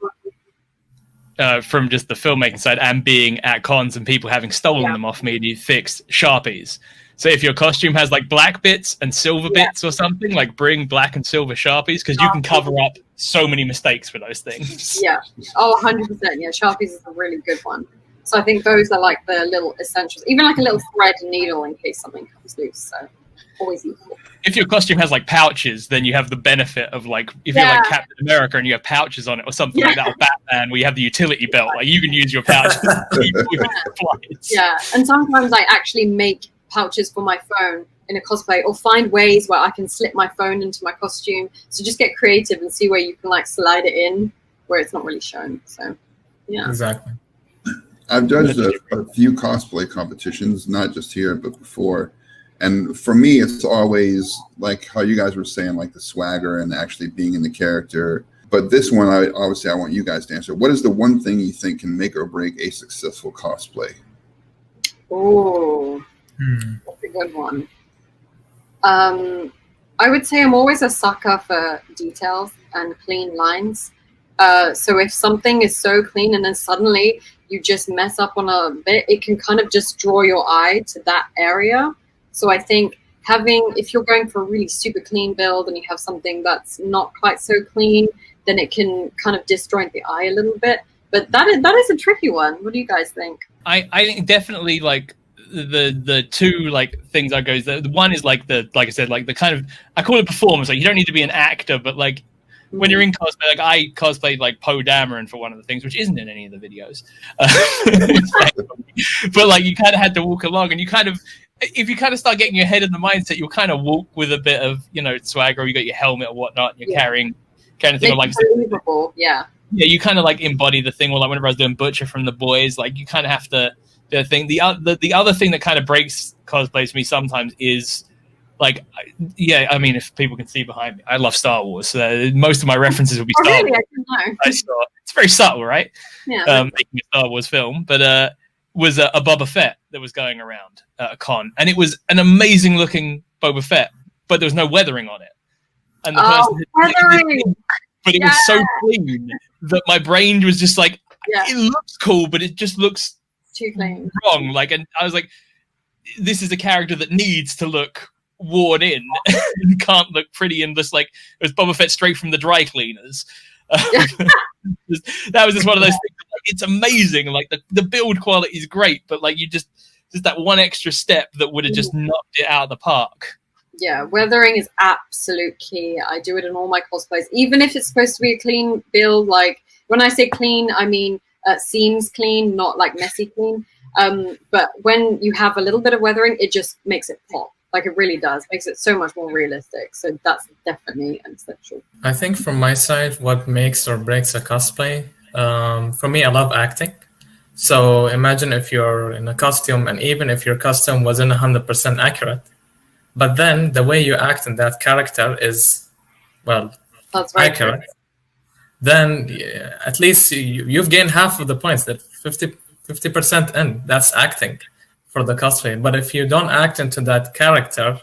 E: from just the filmmaking side and being at cons and people having stolen them off me, you fix Sharpies. So if your costume has like black bits and silver bits or something, like bring black and silver Sharpies because you can cover up so many mistakes with those things.
B: Yeah. Oh, 100%. Yeah, Sharpies is a really good one. So I think those are like the little essentials. Even like a little thread and needle in case something comes loose. So always useful.
E: If your costume has like pouches, then you have the benefit of like if you're like Captain America and you have pouches on it or something like that, or Batman, where you have the utility belt, like you can use your pouches.
B: Yeah, and sometimes I actually make pouches for my phone in a cosplay, or find ways where I can slip my phone into my costume. So just get creative and see where you can like slide it in where it's not really shown. So yeah,
F: exactly.
A: I've judged a few cosplay competitions, not just here but before. And for me, it's always like how you guys were saying, like the swagger and actually being in the character. But this one, I want you guys to answer. What is the one thing you think can make or break a successful cosplay?
B: Oh, that's a good one. I would say I'm always a sucker for details and clean lines. So if something is so clean and then suddenly you just mess up on a bit, it can kind of just draw your eye to that area. So I think if you're going for a really super clean build and you have something that's not quite so clean, then it can kind of disjoint the eye a little bit. But that is a tricky one. What do you guys think?
E: I think definitely like the two like things I go. The one is like I said, like the kind of, I call it performance. Like you don't need to be an actor, but like when you're in cosplay, like I cosplayed like Poe Dameron for one of the things, which isn't in any of the videos. But like you kind of had to walk along, and you kind of, if you kind of start getting your head in the mindset, you'll kind of walk with a bit of, swagger, or you got your helmet or whatnot, and you're carrying kind of thing. Like
B: believable, yeah,
E: you kind of like embody the thing. Well, like whenever I was doing Butcher from The Boys, like you kind of have to do the thing. The other thing that kind of breaks cosplays for me sometimes is like, I mean, if people can see behind me, I love Star Wars. So most of my references will be Star Wars. I saw. It's very subtle, right?
B: Yeah.
E: Making a Star Wars film, but was a Boba Fett that was going around at a con, and it was an amazing looking Boba Fett, but there was no weathering on it. And the person
B: weathering!
E: But it was so clean that my brain was just like, it looks cool, but it just looks
B: too clean,
E: wrong. Like, and I was like, this is a character that needs to look worn in and can't look pretty and just like it was Boba Fett straight from the dry cleaners. That was just one of those things. Like, it's amazing. Like the build quality is great, but like you just that one extra step that would have just knocked it out of the park.
B: Yeah, weathering is absolute key. I do it in all my cosplays, even if it's supposed to be a clean build. Like when I say clean, I mean seams clean, not like messy clean. But when you have a little bit of weathering, it just makes it pop. Like it really does. Makes it so much more realistic. So that's definitely an essential.
F: I think from my side, what makes or breaks a cosplay, for me, I love acting. So imagine if you're in a costume, and even if your costume wasn't 100% accurate, but then the way you act in that character is, well,
B: that's right,
F: accurate, then at least you've gained half of the points, that 50% in. That's acting for the cosplay. But if you don't act into that character,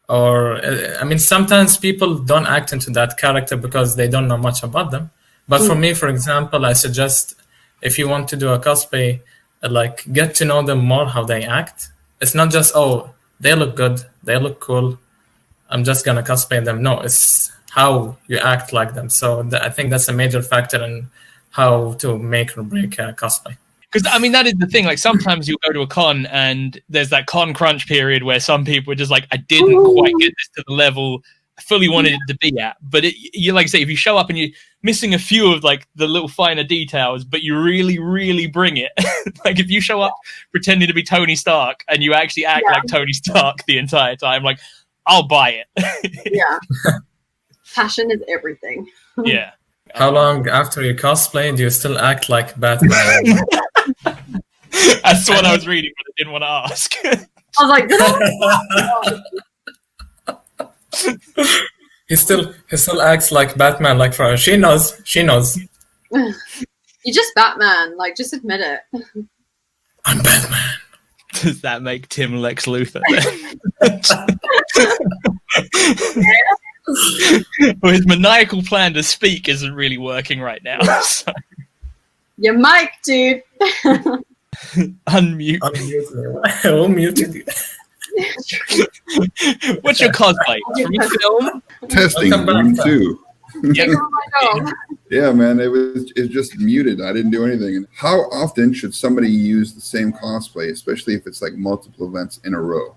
F: or I mean, sometimes people don't act into that character because they don't know much about them. But for me, for example, I suggest if you want to do a cosplay, like get to know them more, how they act. It's not just, oh, they look good, they look cool, I'm just gonna cosplay them. No, it's how you act like them. So I think that's a major factor in how to make or break a cosplay.
E: Because, I mean, that is the thing. Like, sometimes you go to a con and there's that con crunch period where some people are just like, I didn't quite get this to the level fully wanted it to be at. But you like I say, if you show up and you're missing a few of like the little finer details, but you really, really bring it. Like if you show up pretending to be Tony Stark and you actually act like Tony Stark the entire time, like I'll buy it.
B: Yeah. Passion is everything.
E: Yeah.
F: How long after you cosplay do you still act like Batman?
E: That's what I was reading, but I didn't want to ask.
B: I was like, did I?
F: he still acts like Batman. Like she knows.
B: You're just Batman. Like, just admit it.
F: I'm Batman.
E: Does that make Tim Lex Luthor? Well, his maniacal plan to speak isn't really working right now. So.
B: Your mic, dude.
E: Unmute.
F: Unmuted you.
E: What's your cosplay? From film?
A: Testing, room 2.
E: Yep.
A: Yeah, man, it's just muted. I didn't do anything. And how often should somebody use the same cosplay, especially if it's like multiple events in a row?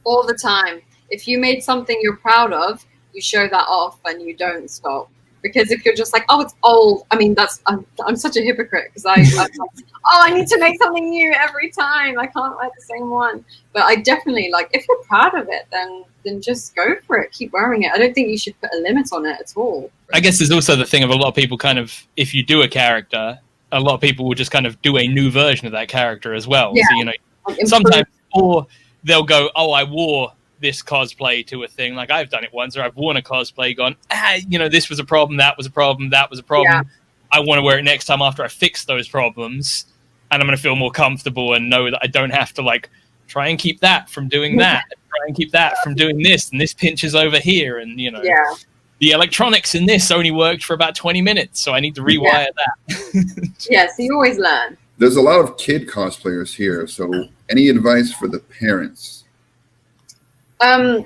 B: All the time. If you made something you're proud of, you show that off and you don't stop. Because if you're just like, oh, it's old. I mean, I'm such a hypocrite because I'm like, oh, I need to make something new every time. I can't wear the same one. But I definitely like, if you're proud of it, then just go for it. Keep wearing it. I don't think you should put a limit on it at all.
E: I guess there's also the thing of a lot of people kind of, if you do a character, a lot of people will just kind of do a new version of that character as well.
B: Yeah.
E: So, you know, sometimes, or they'll go, oh, I wore this cosplay to a thing. Like I've done it once, or I've worn a cosplay, gone, you know, this was a problem, that was a problem, that was a problem. Yeah. I want to wear it next time after I fix those problems, and I'm going to feel more comfortable and know that I don't have to like try and keep that from doing that, try and keep that from doing this, and this pinches over here, and you know, the electronics in this only worked for about 20 minutes, so I need to rewire that.
B: Yeah, so you always learn.
A: There's a lot of kid cosplayers here, so any advice for the parents?
B: You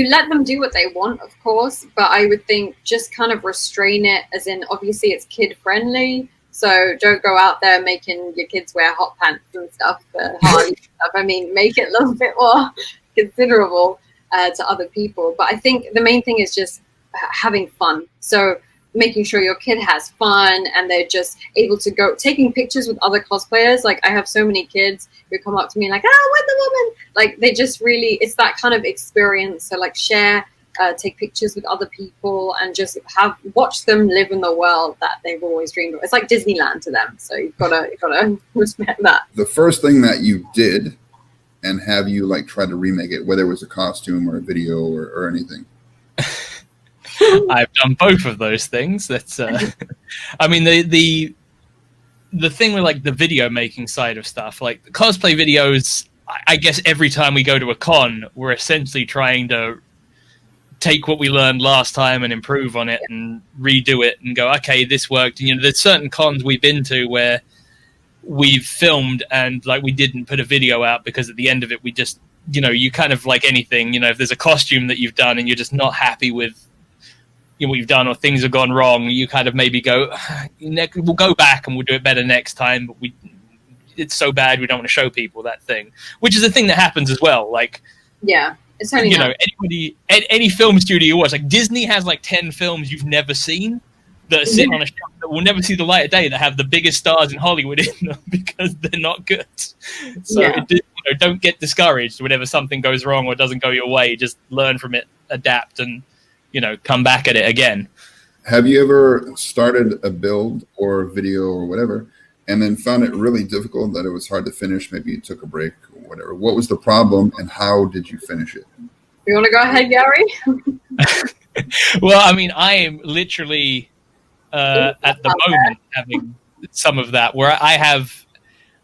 B: let them do what they want, of course, but I would think just kind of restrain it, as in obviously it's kid friendly, so don't go out there making your kids wear hot pants and stuff for Harley stuff. I mean, make it a little bit more considerable to other people. But I think the main thing is just having fun. So making sure your kid has fun and they're just able to go taking pictures with other cosplayers. Like I have so many kids who come up to me like, Wonder Woman. Like they just really, it's that kind of experience. So like share, take pictures with other people and just watch them live in the world that they've always dreamed of. It's like Disneyland to them. So you've gotta respect that.
A: The first thing that you did, and have you like tried to remake it, whether it was a costume or a video or anything?
E: I've done both of those things. That's, I mean, the thing with like the video making side of stuff, like the cosplay videos, I guess every time we go to a con, we're essentially trying to take what we learned last time and improve on it and redo it and go, okay, this worked. And, you know, there's certain cons we've been to where we've filmed and like we didn't put a video out because at the end of it, we just, you know, you kind of like anything, you know, if there's a costume that you've done and you're just not happy with what you've done or things have gone wrong, you kind of maybe go, we'll go back and we'll do it better next time, but it's so bad we don't want to show people that thing, which is a thing that happens as well. Like,
B: yeah, it's only,
E: you know, any film studio you watch, like Disney has like 10 films you've never seen that are sitting on a shelf that will never see the light of day, that have the biggest stars in Hollywood in them because they're not good. So you know, don't get discouraged whenever something goes wrong or doesn't go your way. Just learn from it, adapt, and you know, come back at it again.
A: Have you ever started a build or video or whatever and then found it really difficult, that it was hard to finish? Maybe you took a break or whatever. What was the problem and how did you finish it?
B: You want to go ahead, Gary?
E: Well, I mean, I am literally at the moment having some of that where I have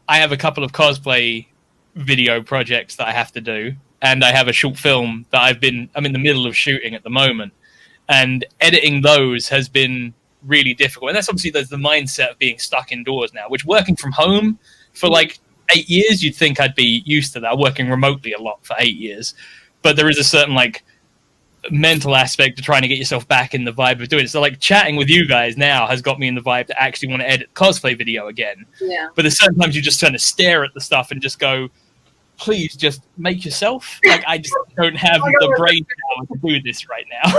E: a couple of cosplay video projects that I have to do, and I have a short film that I'm in the middle of shooting at the moment, and editing those has been really difficult. And that's obviously there's the mindset of being stuck indoors now, which working from home for like 8 years, you'd think I'd be used to that, working remotely a lot for 8 years. But there is a certain like mental aspect to trying to get yourself back in the vibe of doing it. So like chatting with you guys now has got me in the vibe to actually want to edit cosplay video again.
B: Yeah.
E: But there's certain times you just kind of stare at the stuff and just go, please just make yourself. Like, I just don't have the brain power to do this right now.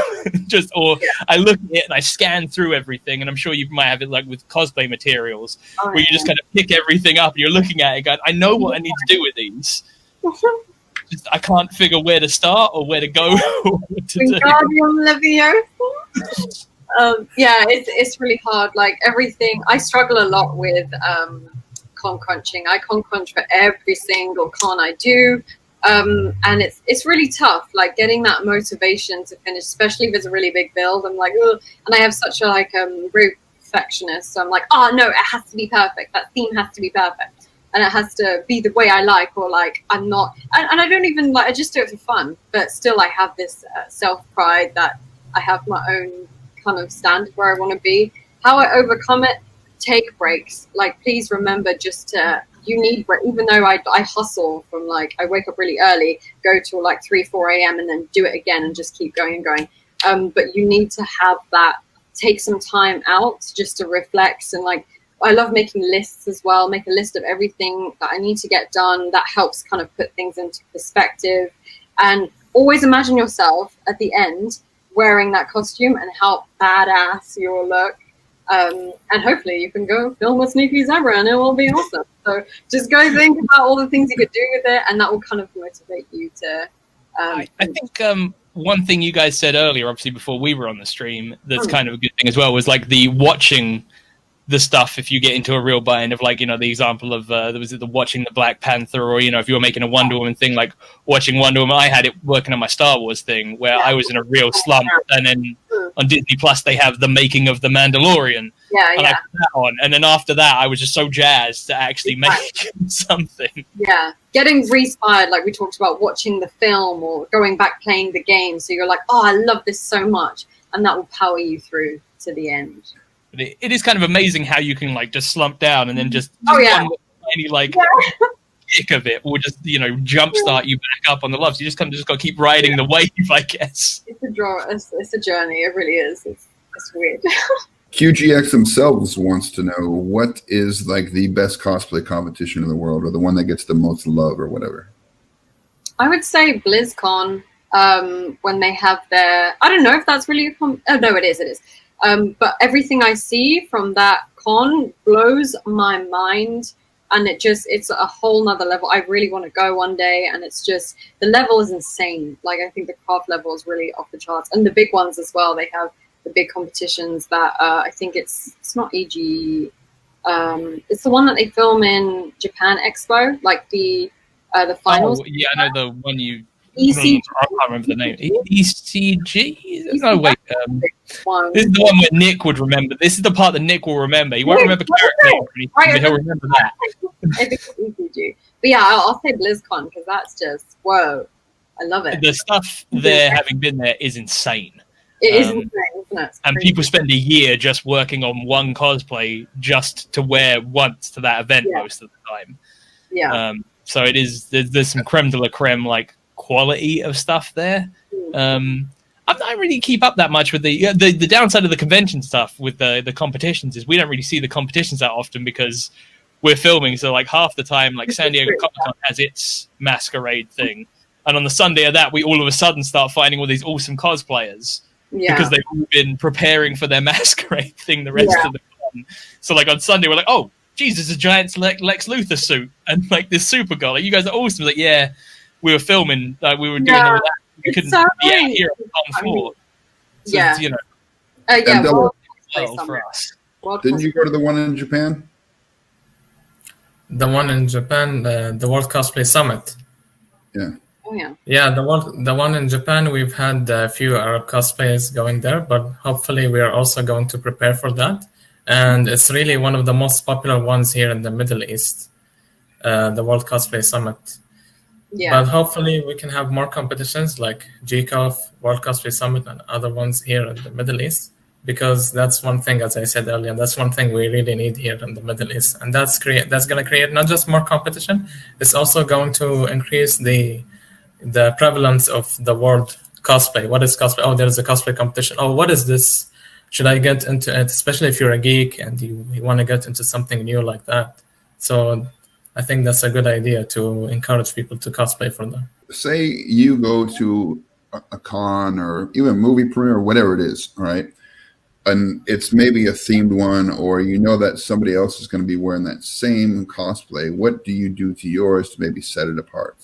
E: I look at it and I scan through everything, and I'm sure you might have it like with cosplay materials, where you just kind of pick everything up and you're looking at it going, I know what I need to do with these. Just, I can't figure where to start or where to go. Or what to do.
B: It's really hard. Like everything, I struggle a lot with con crunching. I con crunch for every single con I do, and it's really tough. Like getting that motivation to finish, especially if it's a really big build. I'm like, ugh. And I have such a very perfectionist, so I'm like, oh no, it has to be perfect. That theme has to be perfect, and it has to be the way I like, or like I'm not. And I don't even like. I just do it for fun, but still, I have this self pride that I have my own kind of standard where I want to be. How I overcome it, take breaks. Like, please remember just to, you need break. Even though I hustle from like, I wake up really early, go till like 3-4 a.m. and then do it again and just keep going and going. But you need to have that, take some time out just to reflect. And like, I love making lists as well, make a list of everything that I need to get done. That helps kind of put things into perspective. And always imagine yourself at the end wearing that costume and how badass you'll look. And hopefully you can go film a Sneaky Zebra and it will be awesome. So just go think about all the things you could do with it, and that will kind of motivate you to...
E: I think one thing you guys said earlier, obviously before we were on the stream, that's kind of a good thing as well, was like the watching the stuff. If you get into a real bind of like, the example of there was the watching the Black Panther, or if you were making a Wonder Woman thing, like watching Wonder Woman. I had it working on my Star Wars thing where I was in a real slump, and then on Disney Plus they have the making of the Mandalorian, and I put that on, and then after that I was just so jazzed to actually make something.
B: Getting re-inspired, like we talked about, watching the film or going back playing the game, so you're like, oh, I love this so much, and that will power you through to the end.
E: It is kind of amazing how you can like just slump down and then just any kick of it will just jumpstart you back up on the love. So you just got to keep riding the wave, I guess.
B: It's a journey. It really is. It's weird.
A: QGX themselves wants to know, what is like the best cosplay competition in the world, or the one that gets the most love, or whatever?
B: I would say BlizzCon, when they have their, I don't know if that's really oh no, it is. But everything I see from that con blows my mind, and it's a whole nother level. I really want to go one day, and it's just, the level is insane. Like, I think the craft level is really off the charts, and the big ones as well. They have the big competitions that I think it's not EG, it's the one that they film in Japan Expo, like the finals.
E: Oh, yeah, I know the one you.
B: ECG.
E: I can't remember the name. ECG? No, wait. This is the one where Nick would remember. This is the part that Nick will remember. He won't remember character names, but he'll remember that.
B: I think it's ECG. But yeah, I'll say BlizzCon, because that's just, whoa. I love it.
E: The stuff there, having been there, is insane.
B: It is insane, isn't it?
E: And people spend a year just working on one cosplay just to wear once to that event most of the time.
B: Yeah.
E: So it is, there's some creme de la creme, like, quality of stuff there. I don't really keep up that much with the downside of the convention stuff with the competitions is we don't really see the competitions that often because we're filming. So like half the time, like San Diego Comic-Con has its masquerade thing, and on the Sunday of that, we all of a sudden start finding all these awesome cosplayers because they've all been preparing for their masquerade thing the rest of the con. So like on Sunday, we're like, oh, geez, there's a giant Lex Luthor suit and like this Supergirl. Like, you guys are awesome. Like, yeah. We were filming, we were doing all that. We couldn't be out here on the floor. So, for us.
A: Didn't you go to the one in Japan?
F: The one in Japan, the World Cosplay Summit.
A: Yeah.
B: Oh yeah.
F: Yeah, the one in Japan, we've had a few Arab cosplayers going there, but hopefully we are also going to prepare for that. And it's really one of the most popular ones here in the Middle East, the World Cosplay Summit.
B: Yeah.
F: But hopefully we can have more competitions like GCOF, World Cosplay Summit, and other ones here in the Middle East, because that's one thing, as I said earlier, that's one thing we really need here in the Middle East. And that's going to create not just more competition, it's also going to increase the prevalence of the world cosplay. What is cosplay? Oh, there's a cosplay competition. Oh, what is this? Should I get into it? Especially if you're a geek and you want to get into something new like that. So I think that's a good idea to encourage people to cosplay for them.
A: Say you go to a con or even a movie premiere or whatever it is, right? And it's maybe a themed one, or you know that somebody else is going to be wearing that same cosplay. What do you do to yours to maybe set it apart?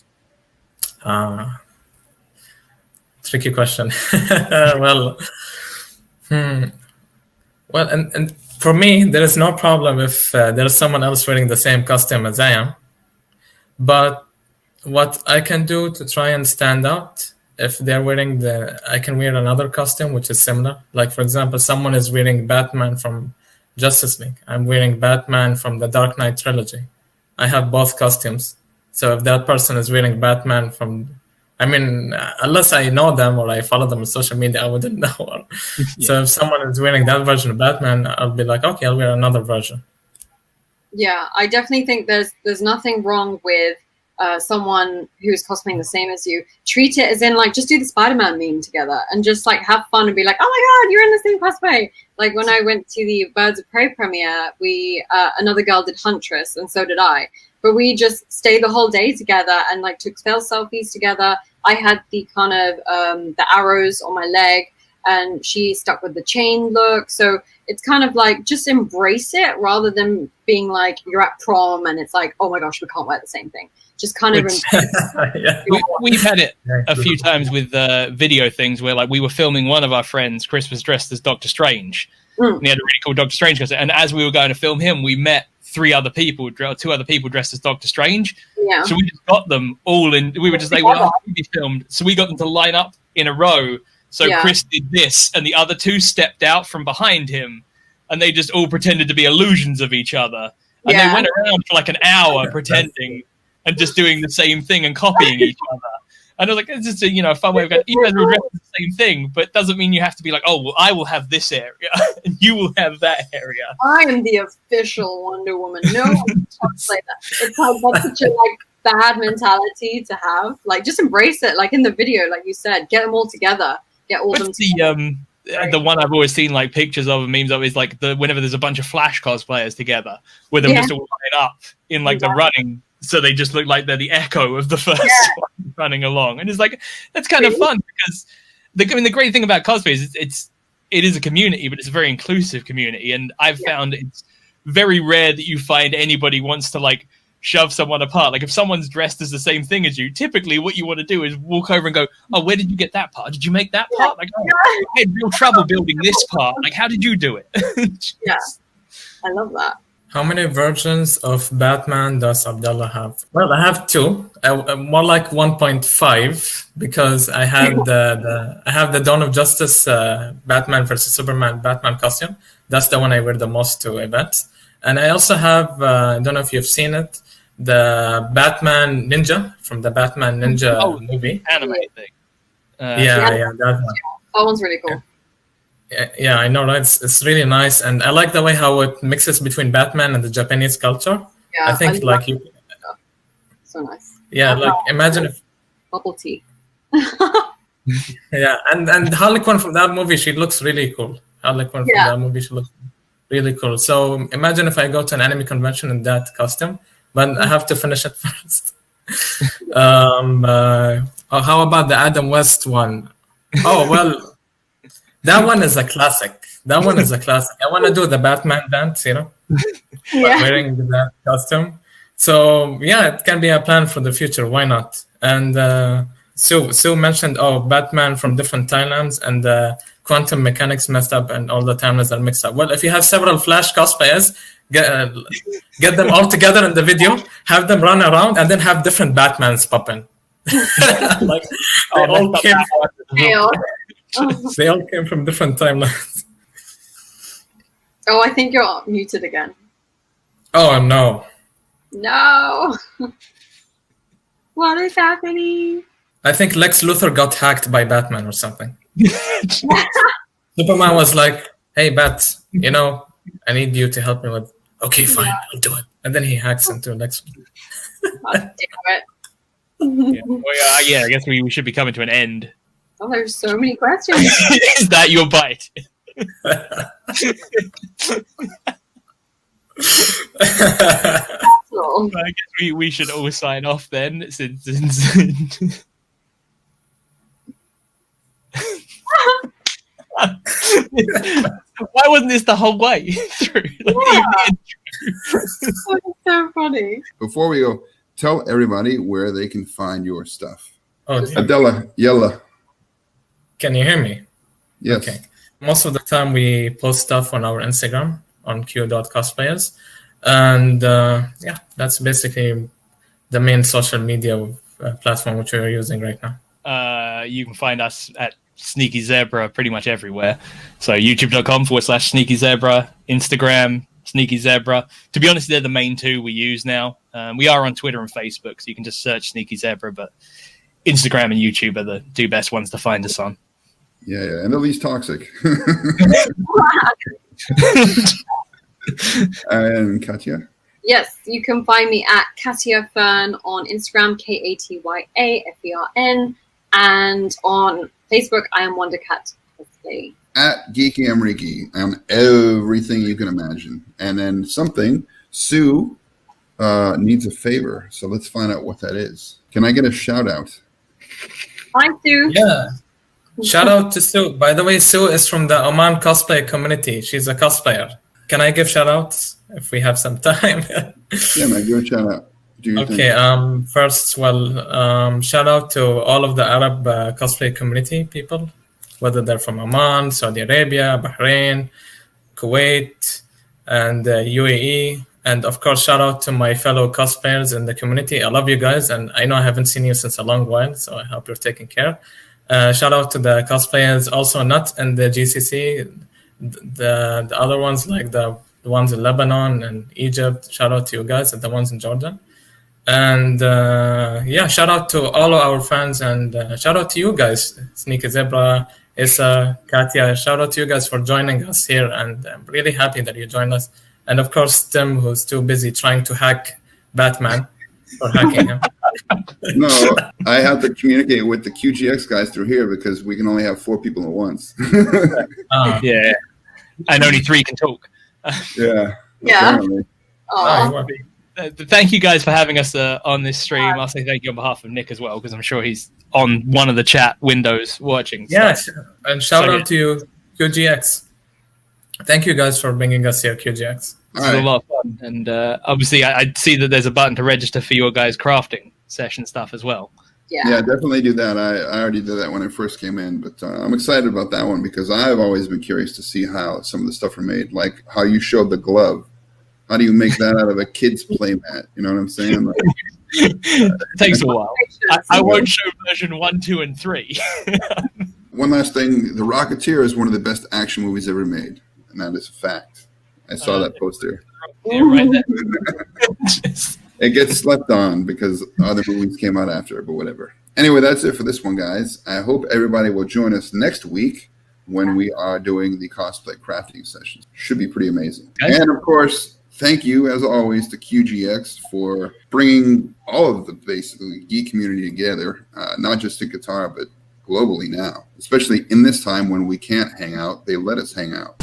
F: Tricky question. Well, well, and for me, there is no problem if there's someone else wearing the same costume as I am. But what I can do to try and stand out, if they're wearing I can wear another costume which is similar. Like, for example, someone is wearing Batman from Justice League. I'm wearing Batman from the Dark Knight trilogy. I have both costumes. So if that person is wearing Batman from, I mean, unless I know them or I follow them on social media, I wouldn't know.
D: Yeah.
F: So if someone is wearing that version of Batman, I'll be like, okay, I'll wear another version.
B: Yeah, I definitely think there's nothing wrong with someone who's cosplaying the same as you. Treat it as in, like, just do the Spider-Man meme together and just like have fun and be like, oh my god, you're in the same cosplay. Like when I went to the Birds of Prey premiere, we another girl did Huntress and so did I. But we just stayed the whole day together and like took selfies together. I had the kind of the arrows on my leg, and she stuck with the chain look. So it's kind of like just embrace it rather than being like you're at prom and it's like, oh my gosh, we can't wear the same thing. Just kind of
F: Yeah.
E: We've had it a few times with video things where, like, we were filming one of our friends. Chris was dressed as Doctor Strange. And he had a really cool Doctor Strange costume. And as we were going to film him, we met two other people dressed as Doctor Strange.
B: Yeah.
E: So we just got them all in. We were just like, well, we be filmed. So we got them to line up in a row. So
B: Yeah.
E: Chris did this, and the other two stepped out from behind him, and they just all pretended to be illusions of each other. And
B: Yeah.
E: they went around for like an hour pretending and just doing the same thing and copying each other. And I was like, it's just a fun way of going, you guys are dressed as the same thing, but it doesn't mean you have to be like, oh, well, I will have this area and you will have that area.
B: I am the official Wonder Woman. No one can cosplay that. It's like that's such a like bad mentality to have. Like, just embrace it. Like in the video, like you said, get them all together. Get all them
E: What's
B: together.
E: the one I've always seen like pictures of and memes of is like whenever there's a bunch of Flash cosplayers together, where they're just all lined up in like the running, so they just look like they're the echo of the first one running along. And it's like, that's kind of fun because the great thing about cosplay is it is a community, but it's a very inclusive community. And I've found it's very rare that you find anybody wants to like shove someone apart. Like if someone's dressed as the same thing as you, typically what you want to do is walk over and go, oh, where did you get that part? Did you make that part? Like, oh, I had real trouble building this part. Like, how did you do it?
B: Yeah, I love that.
F: How many versions of Batman does Abdullah have? Well, I have two, more like 1.5, because I had I have the Dawn of Justice Batman versus Superman Batman costume. That's the one I wear the most to events. And I also have, I don't know if you've seen it, the Batman Ninja from the Batman Ninja movie.
E: Anime thing.
F: Yeah, that one.
B: That one's really cool.
F: Yeah, I know, right? It's really nice, and I like the way how it mixes between Batman and the Japanese culture.
B: Yeah,
F: I think like you.
B: So nice.
F: Yeah, like imagine if.
B: Bubble tea.
F: Yeah, and Harley Quinn from that movie, she looks really cool. Harley Quinn from that movie, she looks really cool. So imagine if I go to an anime convention in that costume, but I have to finish it first. How about the Adam West one? Oh well. That one is a classic. I want to do the Batman dance, wearing that costume. So yeah, it can be a plan for the future. Why not? And Sue mentioned, Batman from different timelines, and quantum mechanics messed up, and all the timelines are mixed up. Well, if you have several Flash cosplayers, get them all together in the video, have them run around, and then have different Batmans pop in. Like they all came from different timelines.
B: Oh, I think you're muted again.
F: Oh no.
B: No. What is happening?
F: I think Lex Luthor got hacked by Batman or something. Superman was like, hey, Bat, I need you to help me with... Okay, fine, I'll do it. And then he hacks into Lex Luthor.
B: God damn it.
E: I guess we should be coming to an end.
B: Oh, there's so many questions.
E: Is that your bite?
B: Oh.
E: I guess we should all sign off then, since why wasn't this the whole way through?
B: That's so funny.
A: Before we go, tell everybody where they can find your stuff.
F: Oh, dear.
A: Adela, Yella.
F: Can you hear me?
A: Yes.
F: Okay. Most of the time we post stuff on our Instagram on q.cosplayers. And yeah, that's basically the main social media platform which we're using right now.
E: You can find us at Sneaky Zebra pretty much everywhere. So youtube.com/Sneaky Zebra, Instagram, Sneaky Zebra. To be honest, they're the main two we use now. We are on Twitter and Facebook, so you can just search Sneaky Zebra, but Instagram and YouTube are the two best ones to find us on.
A: Yeah, and the least toxic. And Katya?
B: Yes, you can find me at Katya Fern on Instagram, KatyaFern, and on Facebook, I am WonderCat Cosplay.
A: At Geeky Amriki on everything you can imagine. And then something, Sue needs a favor, so let's find out what that is. Can I get a shout out?
B: Hi, Sue.
F: Yeah. Shout out to Sue. By the way, Sue is from the Oman cosplay community. She's a cosplayer. Can I give shout outs if we have some time?
A: Yeah, man, give a shout out.
F: Okay, first, shout out to all of the Arab cosplay community people, whether they're from Oman, Saudi Arabia, Bahrain, Kuwait, and UAE. And of course, shout out to my fellow cosplayers in the community. I love you guys, and I know I haven't seen you since a long while, so I hope you're taking care. Shout out to the cosplayers also not in the GCC, the other ones like the ones in Lebanon and Egypt. Shout out to you guys and the ones in Jordan. And yeah, shout out to all of our fans, and shout out to you guys, Sneaky Zebra, Issa, Katya. Shout out to you guys for joining us here, and I'm really happy that you joined us. And of course, Tim, who's too busy trying to hack Batman for hacking him.
A: No, I have to communicate with the QGX guys through here because we can only have 4 people at once.
E: Yeah, and only 3 can talk.
A: Yeah.
B: Yeah.
A: Apparently.
B: Oh,
E: Thank you guys for having us on this stream. I'll say thank you on behalf of Nick as well, because I'm sure he's on one of the chat windows watching. So.
F: Yes, and shout out to you, QGX. Thank you guys for bringing us here, QGX.
E: This is a lot of fun, and obviously I see that there's a button to register for your guys' crafting session stuff as well.
A: Yeah, definitely do that. I already did that when I first came in, but I'm excited about that one because I've always been curious to see how some of the stuff are made, like how you showed the glove. How do you make that out of a kid's play mat? You know what I'm saying? Like,
E: it takes a while. I won't show version 1, 2, and 3.
A: One last thing, The Rocketeer is one of the best action movies ever made, and that is a fact. I saw that poster.
E: Yeah, right there.
A: It gets slept on because other movies came out after, but whatever. Anyway, that's it for this one, guys. I hope everybody will join us next week when we are doing the cosplay crafting sessions. Should be pretty amazing. Okay. And of course, thank you, as always, to QGX for bringing all of the basically geek community together, not just in Qatar, but globally now. Especially in this time when we can't hang out, they let us hang out.